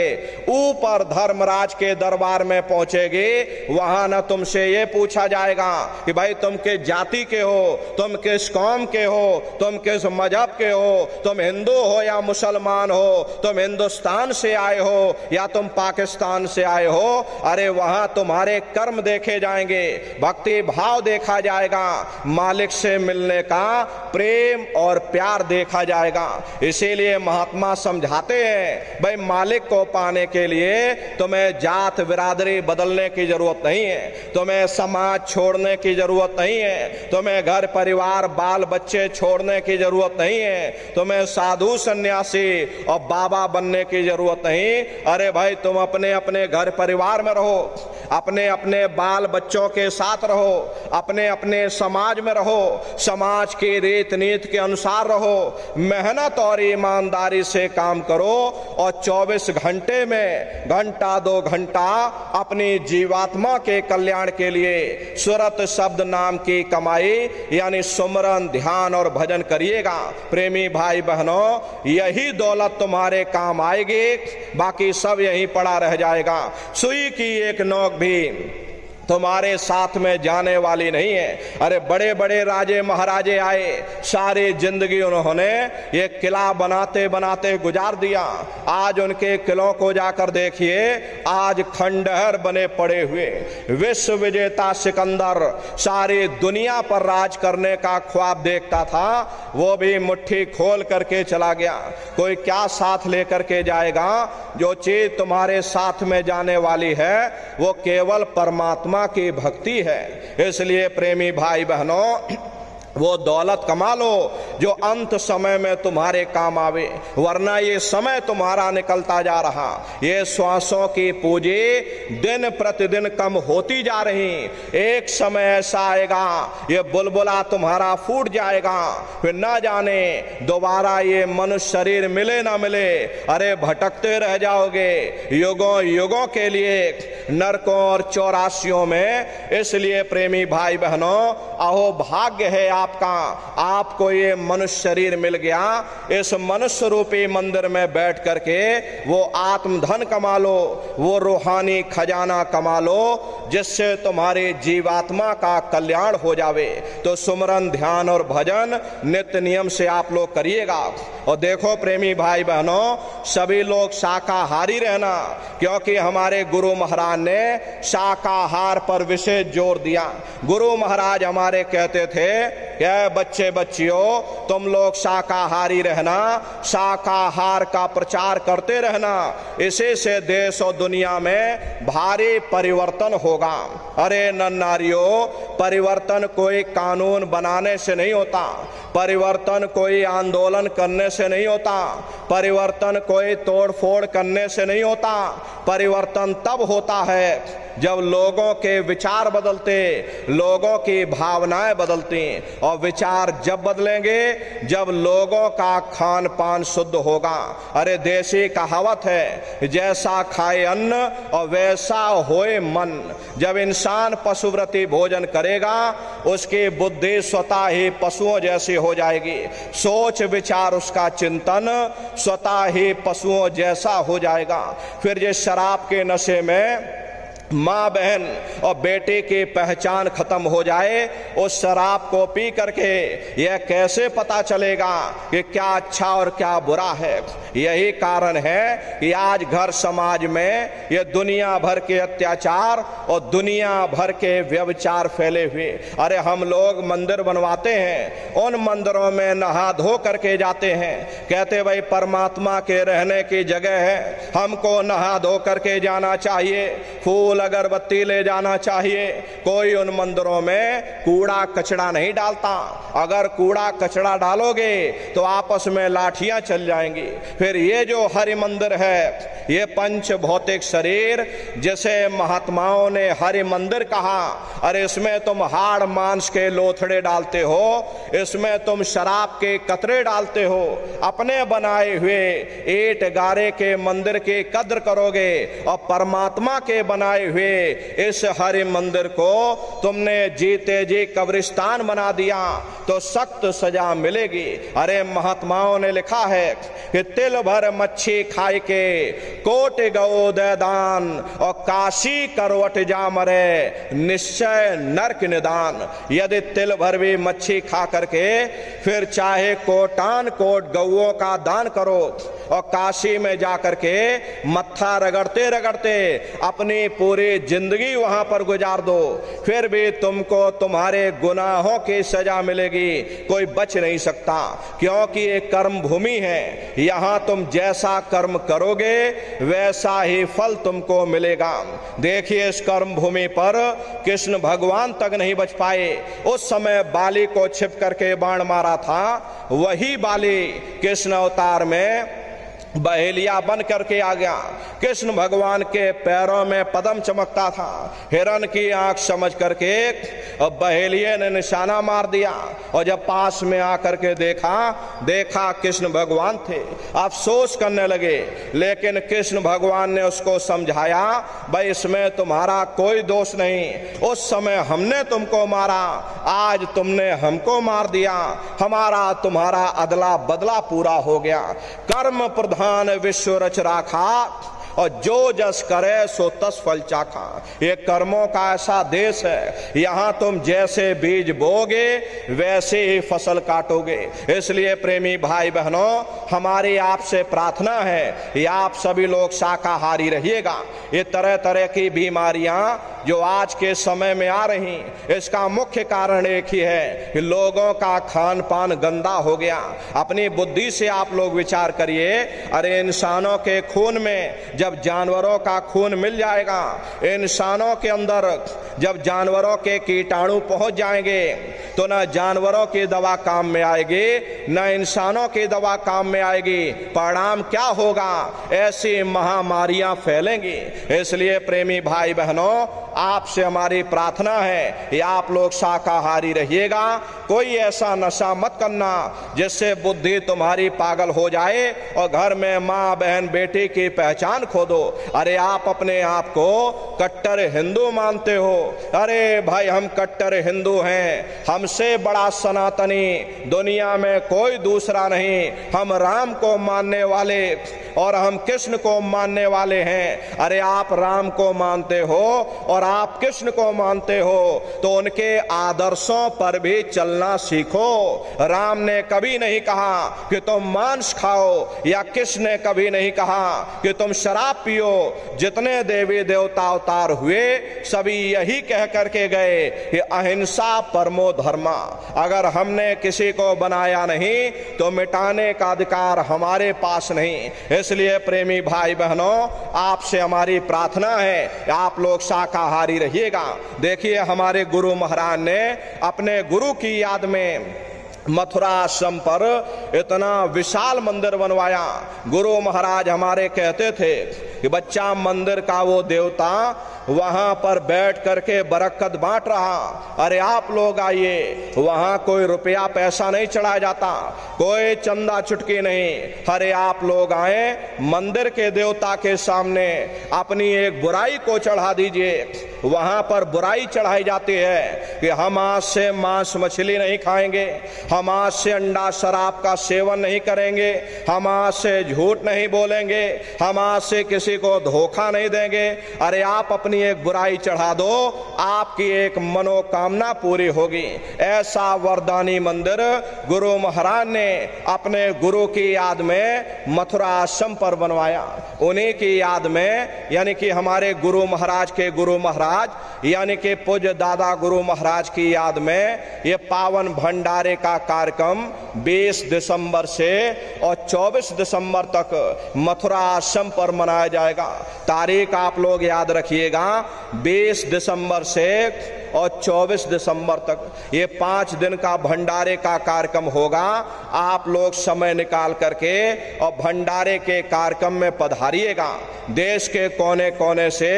ऊपर धर्मराज के दरबार में पहुंचेगी, वहां न तुमसे ये पूछा जाएगा कि भाई तुम किस जाति के हो, तुम किस कौम के हो, तुम किस मजहब के हो, तुम हिंदू हो या मुसलमान हो, तुम हिंदुस्तान से आए हो या तुम पाकिस्तान से आए हो। अरे वहां तुम्हारे कर्म देखे जाएंगे, भक्ति भाव देखा जाएगा, मालिक से मिलने का प्रेम और प्यार देखा जाएगा। इसीलिए महात्मा समझाते हैं भाई मालिक को पाने के लिए तुम्हें जात बिरादरी बदलने की जरूरत नहीं है, तुम्हें समाज छोड़ने की जरूरत नहीं है, तुम्हें घर परिवार बाल बच्चे छोड़ने की जरूरत नहीं है, तुम्हें साधु सन्यासी और बाबा बनने की जरूरत नहीं। अरे भाई तुम अपने अपने घर परिवार में रहो, अपने अपने बाल बच्चों के साथ रहो, अपने अपने समाज में रहो, समाज की रीत नीति के अनुसार रहो, मेहनत और ईमानदारी से काम करो और 24 घंटे में घंटा 2 घंटा अपनी जीवात्मा के कल्याण के लिए सुरत शब्द नाम की कमाई यानी सुमरन ध्यान और भजन करिएगा। प्रेमी भाई बहनों, यही दौलत तुम्हारे काम आएगी, बाकी सब यहीं पड़ा रह जाएगा। सुई की एक नोक भी तुम्हारे साथ में जाने वाली नहीं है। अरे बड़े बड़े राजे महाराजे आए, सारी जिंदगी उन्होंने ये किला बनाते बनाते गुजार दिया। आज उनके किलों को जाकर देखिए, आज खंडहर बने पड़े हुए। विश्व विजेता सिकंदर सारी दुनिया पर राज करने का ख्वाब देखता था, वो भी मुट्ठी खोल करके चला गया। कोई क्या साथ लेकर के जाएगा? जो चीज तुम्हारे साथ में जाने वाली है वो केवल परमात्मा की भक्ति है। इसलिए प्रेमी भाई बहनों, वो दौलत कमा लो जो अंत समय में तुम्हारे काम आवे, वरना ये समय तुम्हारा निकलता जा रहा, ये श्वासों की पूंजी दिन प्रतिदिन कम होती जा रही। एक समय ऐसा आएगा ये बुलबुला तुम्हारा फूट जाएगा, फिर ना जाने दोबारा ये मनुष्य शरीर मिले ना मिले। अरे भटकते रह जाओगे युगों युगों के लिए नरकों और चौरासियों में। इसलिए प्रेमी भाई बहनों, अहो भाग्य है आपका, आपको ये मनुष्य शरीर मिल गया। इस मनुष्य रूपी मंदिर में बैठ करके वो आत्मधन कमा लो, वो रूहानी खजाना कमा लो, जिससे तुम्हारी जीवात्मा का कल्याण हो जावे। तो सुमरन ध्यान और भजन नित्य नियम से आप लोग करिएगा। और देखो प्रेमी भाई बहनों, सभी लोग शाकाहारी रहना, क्योंकि हमारे गुरु महाराज ने शाकाहार पर विशेष जोर दिया। गुरु महाराज हमारे कहते थे कि बच्चे बच्चियों तुम लोग शाकाहारी रहना, शाकाहार का प्रचार करते रहना, इसी से देश और दुनिया में भारी परिवर्तन होगा। अरे नन्नारियों, परिवर्तन कोई कानून बनाने से नहीं होता, परिवर्तन कोई आंदोलन करने से नहीं होता, परिवर्तन कोई तोड़फोड़ करने से नहीं होता। परिवर्तन तब होता है जब लोगों के विचार बदलते, लोगों की भावनाएं बदलती, और विचार जब बदलेंगे जब लोगों का खान पान शुद्ध होगा। अरे देसी कहावत है, जैसा खाए अन्न और वैसा होए मन। जब इंसान पशुव्रती भोजन करेगा उसकी बुद्धि स्वतः ही पशुओं जैसी हो जाएगी, सोच विचार उसका चिंतन स्वतः ही पशुओं जैसा हो जाएगा। फिर जिस शराब के नशे में माँ बहन और बेटे की पहचान खत्म हो जाए, उस शराब को पी करके यह कैसे पता चलेगा कि क्या अच्छा और क्या बुरा है। यही कारण है कि आज घर समाज में ये दुनिया भर के अत्याचार और दुनिया भर के व्यभिचार फैले हुए। अरे हम लोग मंदिर बनवाते हैं, उन मंदिरों में नहा धो करके जाते हैं, कहते भाई परमात्मा के रहने की जगह है, हमको नहा धो करके जाना चाहिए, फूल अगरबत्ती ले जाना चाहिए। कोई उन मंदिरों में कूड़ा कचरा नहीं डालता। अगर कूड़ा कचरा डालोगे तो आपस में लाठियां चल जाएंगी। फिर ये जो हरि मंदिर है, ये पंच भौतिक शरीर जिसे महात्माओं ने हरि मंदिर कहा, अरे इसमें तुम हाड़ मांस के लोथड़े डालते हो, इसमें तुम शराब के कतरे डालते हो, अपने बनाए हुए ईंट गारे के मंदिर की कद्र करोगे और परमात्मा के बनाए हुए इस हरि मंदिर को तुमने जीते जी कब्रिस्तान बना दिया तो सख्त सजा मिलेगी। अरे महात्माओं ने लिखा है कि तिल भर मच्छी खाए के कोट गौ दे दान और काशी करवट जा मरे निश्चय नरक निदान। यदि तिल भर भी मच्छी खा करके फिर चाहे कोटान कोट गौओं का दान करो और काशी में जाकर के मत्था रगड़ते रगड़ते अपनी पूरी जिंदगी वहां पर गुजार दो, फिर भी तुमको तुम्हारे गुनाहों की सजा मिलेगी, कोई बच नहीं सकता। क्योंकि ये कर्म भूमि है, यहां तुम जैसा कर्म करोगे वैसा ही फल तुमको मिलेगा। देखिए इस कर्म भूमि पर कृष्ण भगवान तक नहीं बच पाए। उस समय बाली को छिप करके बाण मारा था, वही बाली कृष्ण अवतार में बहेलिया बन करके आ गया। कृष्ण भगवान के पैरों में पद्म चमकता था, हिरण की आंख समझ करके और बहेलिये ने निशाना मार दिया और जब पास में आकर के देखा कृष्ण भगवान थे, अफसोस करने लगे। लेकिन कृष्ण भगवान ने उसको समझाया, भाई इसमें तुम्हारा कोई दोष नहीं, उस समय हमने तुमको मारा, आज तुमने हमको मार दिया, हमारा तुम्हारा अदला बदला पूरा हो गया। कर्म प्रधान विश्व रच राखा और जो जस करे सो तस फल चाखा। ये कर्मों का ऐसा देश है, यहाँ तुम जैसे बीज बोगे वैसे ही फसल काटोगे। इसलिए प्रेमी भाई बहनों, हमारी आपसे प्रार्थना है कि आप सभी लोग शाकाहारी रहिएगा। ये तरह तरह की बीमारियां जो आज के समय में आ रही, इसका मुख्य कारण एक ही है कि लोगों का खान पान गंदा हो गया। अपनी बुद्धि से आप लोग विचार करिए, अरे इंसानों के खून में जब जानवरों का खून मिल जाएगा, इंसानों के अंदर जब जानवरों के कीटाणु पहुंच जाएंगे तो न जानवरों की दवा काम में आएगी न इंसानों की दवा काम में आएगी। परिणाम क्या होगा? ऐसी महामारियां फैलेंगी। इसलिए प्रेमी भाई बहनों, आपसे हमारी प्रार्थना है कि आप लोग शाकाहारी रहिएगा। कोई ऐसा नशा मत करना जिससे बुद्धि तुम्हारी पागल हो जाए और घर में माँ बहन बेटी की पहचान खो दो। अरे आप अपने आप को कट्टर हिंदू मानते हो, अरे भाई हम कट्टर हिंदू हैं, हमसे बड़ा सनातनी दुनिया में कोई दूसरा नहीं, हम राम को मानने वाले और हम कृष्ण को मानने वाले हैं। अरे आप राम को मानते हो और आप कृष्ण को मानते हो तो उनके आदर्शों पर भी चलना सीखो। राम ने कभी नहीं कहा कि तुम मांस खाओ या कृष्ण ने कभी नहीं कहा कि तुम शराब पियो। जितने देवी देवता अवतार हुए सभी यही कह करके गए कि अहिंसा परमो धर्मा। अगर हमने किसी को बनाया नहीं तो मिटाने का अधिकार हमारे पास नहीं। इसलिए प्रेमी भाई बहनों, आपसे हमारी प्रार्थना है आप लोग शाकाहारी रहिएगा। देखिए हमारे गुरु महाराज ने अपने गुरु की याद में मथुरा आश्रम पर इतना विशाल मंदिर बनवाया। गुरु महाराज हमारे कहते थे कि बच्चा मंदिर का वो देवता वहां पर बैठ करके बरकत बांट रहा। अरे आप लोग आइए, वहां कोई रुपया पैसा नहीं चढ़ाया जाता, कोई चंदा चुटकी नहीं। अरे आप लोग आए, मंदिर के देवता के सामने अपनी एक बुराई को चढ़ा दीजिए। वहां पर बुराई चढ़ाई जाती है कि हम आज से मांस मछली नहीं खाएंगे, हम आज से अंडा शराब का सेवन नहीं करेंगे, हम आज से झूठ नहीं बोलेंगे, हम आज से किसी को धोखा नहीं देंगे। अरे आप अपनी एक बुराई चढ़ा दो, आपकी एक मनोकामना पूरी होगी। ऐसा वरदानी मंदिर गुरु महाराज ने अपने गुरु की याद में मथुरा आश्रम पर बनवाया। उन्हीं की याद में, यानी कि हमारे गुरु महाराज के गुरु महाराज यानी कि पूज्य दादा गुरु महाराज की याद में ये पावन भंडारे का कार्यक्रम 20 दिसंबर से और 24 दिसंबर तक मथुरा आश्रम पर मनाया जाएगा। तारीख आप लोग याद रखिएगा, 20 दिसंबर से और 24 दिसंबर तक ये 5 दिन का भंडारे का कार्यक्रम होगा। आप लोग समय निकाल करके और भंडारे के कार्यक्रम में पधारिएगा। देश के कोने कोने से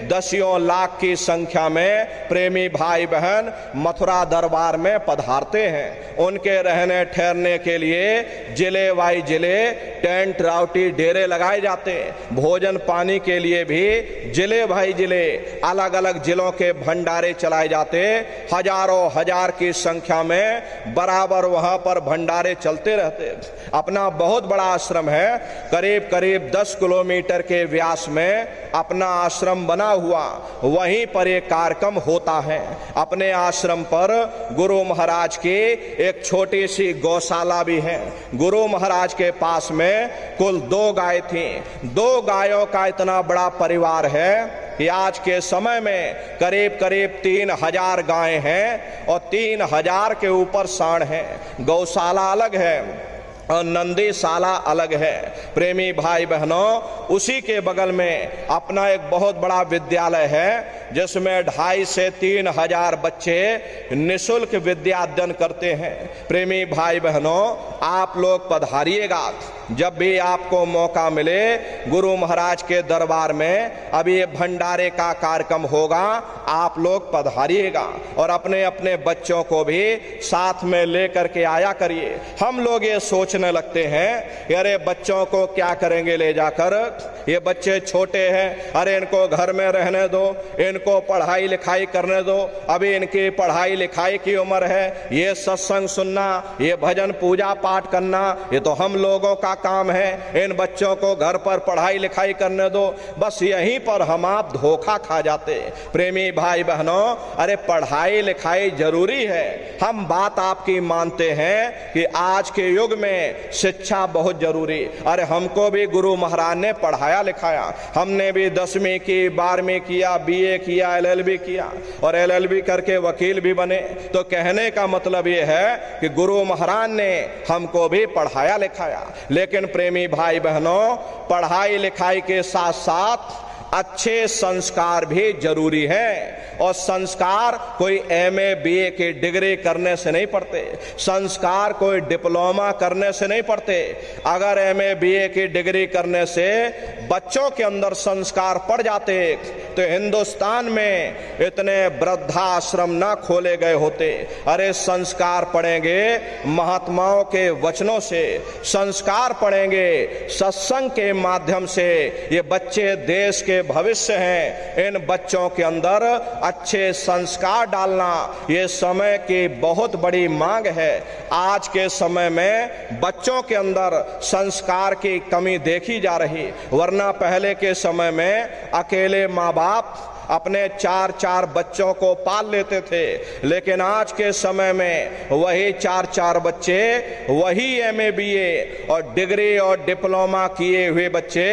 दसियों लाख की संख्या में प्रेमी भाई बहन मथुरा दरबार में पधारते हैं। उनके रहने ठहरने के लिए जिले वाई जिले टेंट राउटी डेरे लगाए जाते हैं। भोजन पानी के लिए भी जिले भाई जिले अलग अलग जिलों के भंडारे चलाए जाते। हजारों हजार की संख्या में बराबर वहां पर भंडारे चलते रहते। अपना बहुत बड़ा आश्रम है, करीब करीब 10 किलोमीटर के व्यास में अपना आश्रम बना हुआ, वहीं पर एक कार्यक्रम होता है। अपने आश्रम पर गुरु महाराज की एक छोटी सी गौशाला भी है। गुरु महाराज के पास में कुल 2 गाय थी। 2 गायों का इतना बड़ा परिवार है कि आज के समय में करीब करीब 3000 गायें हैं और 3000 के ऊपर सांड हैं। गौशाला अलग है और नंदीशाला अलग है। प्रेमी भाई बहनों, उसी के बगल में अपना एक बहुत बड़ा विद्यालय है जिसमें 2,500 से 3,000 बच्चे निःशुल्क विद्या अध्ययन करते हैं। प्रेमी भाई बहनों, आप लोग पधारिएगा। जब भी आपको मौका मिले गुरु महाराज के दरबार में अभी ये भंडारे का कार्यक्रम होगा, आप लोग पधारिएगा और अपने अपने बच्चों को भी साथ में लेकर के आया करिए। हम लोग ये सोचने लगते हैं कि अरे बच्चों को क्या करेंगे ले जाकर, ये बच्चे छोटे हैं, अरे इनको घर में रहने दो, इनको पढ़ाई लिखाई करने दो, अभी इनकी पढ़ाई लिखाई की उम्र है। ये सत्संग सुनना, ये भजन पूजा पाठ करना, ये तो हम लोगों का काम है। इन बच्चों को घर पर पढ़ाई लिखाई करने दो। बस यहीं पर हम आप धोखा खा जाते। प्रेमी भाई बहनों, अरे पढ़ाई लिखाई जरूरी है, हम बात आपकी मानते हैं कि आज के युग में शिक्षा बहुत जरूरी। अरे हमको भी गुरु महाराज ने पढ़ाया लिखाया, हमने भी 10वीं की, 12वीं किया, BA किया, LLB किया और LLB करके वकील भी बने। तो कहने का मतलब ये है कि गुरु महाराज ने हमको भी पढ़ाया लिखाया। लेकिन प्रेमी भाई बहनों, पढ़ाई लिखाई के साथ साथ अच्छे संस्कार भी जरूरी है। और संस्कार कोई MA BA की डिग्री करने से नहीं पढ़ते, संस्कार कोई डिप्लोमा करने से नहीं पढ़ते। अगर MA BA की डिग्री करने से बच्चों के अंदर संस्कार पड़ जाते तो हिंदुस्तान में इतने वृद्धाश्रम ना खोले गए होते। अरे संस्कार पढ़ेंगे महात्माओं के वचनों से, संस्कार पढ़ेंगे सत्संग के माध्यम से। ये बच्चे देश के भविष्य हैं, इन बच्चों के अंदर अच्छे संस्कार डालना ये समय की बहुत बड़ी मांग है। आज के समय में बच्चों के अंदर संस्कार की कमी देखी जा रही, वरना पहले के समय में अकेले माँ बाप अपने 4-4 बच्चों को पाल लेते थे। लेकिन आज के समय में वही 4-4 बच्चे, वही MA BA और डिग्री और डिप्लोमा किए हुए बच्चे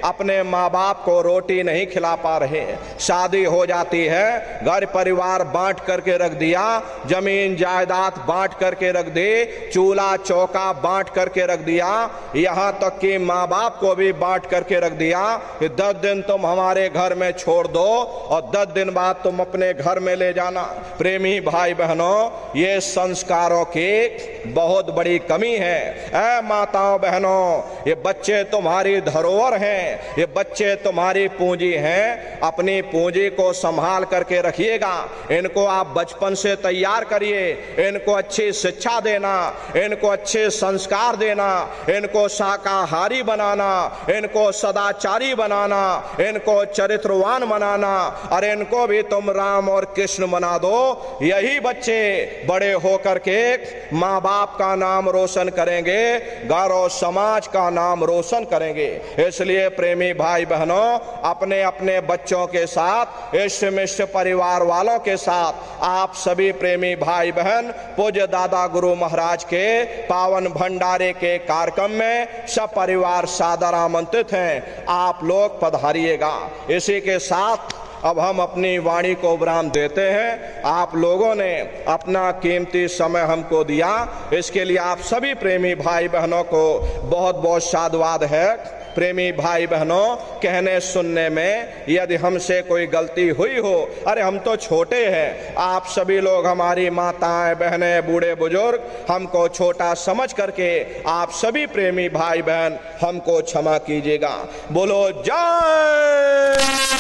अपने माँ बाप को रोटी नहीं खिला पा रहे। शादी हो जाती है, घर परिवार बांट करके रख दिया, जमीन जायदाद बांट करके रख दी, चूल्हा चौका बांट करके रख दिया, यहाँ तक कि माँ बाप को भी बांट करके रख दिया कि 10 दिन तुम हमारे घर में छोड़ दो और 10 दिन बाद तुम अपने घर में ले जाना। प्रेमी भाई बहनों, ये संस्कारों की बहुत बड़ी कमी है। ऐ माताओं बहनों, ये बच्चे तुम्हारी धरोहर हैं, ये बच्चे तुम्हारी पूंजी हैं। अपनी पूंजी को संभाल करके रखिएगा। इनको आप बचपन से तैयार करिए, इनको अच्छी शिक्षा देना, इनको अच्छे संस्कार देना, इनको शाकाहारी बनाना, इनको सदाचारी बनाना, इनको चरित्रवान बनाना। अरे इनको भी तुम राम और कृष्ण बना दो। यही बच्चे बड़े होकर के माँ बाप का नाम रोशन करेंगे, घर और समाज का नाम रोशन करेंगे। इसलिए प्रेमी भाई बहनों, अपने अपने बच्चों के साथ, इष्ट मिष्ट परिवार वालों के साथ आप सभी प्रेमी भाई बहन पूज्य दादा गुरु महाराज के पावन भंडारे के कार्यक्रम में सब परिवार सादर आमंत्रित हैं। आप लोग पधारिएगा। इसी के साथ अब हम अपनी वाणी को विराम देते हैं। आप लोगों ने अपना कीमती समय हमको दिया, इसके लिए आप सभी प्रेमी भाई बहनों को बहुत बहुत साधुवाद है। प्रेमी भाई बहनों, कहने सुनने में यदि हमसे कोई गलती हुई हो, अरे हम तो छोटे हैं, आप सभी लोग हमारी माताएं बहनें बूढ़े बुजुर्ग, हमको छोटा समझ करके आप सभी प्रेमी भाई बहन हमको क्षमा कीजिएगा। बोलो जय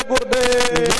गुरुदेव।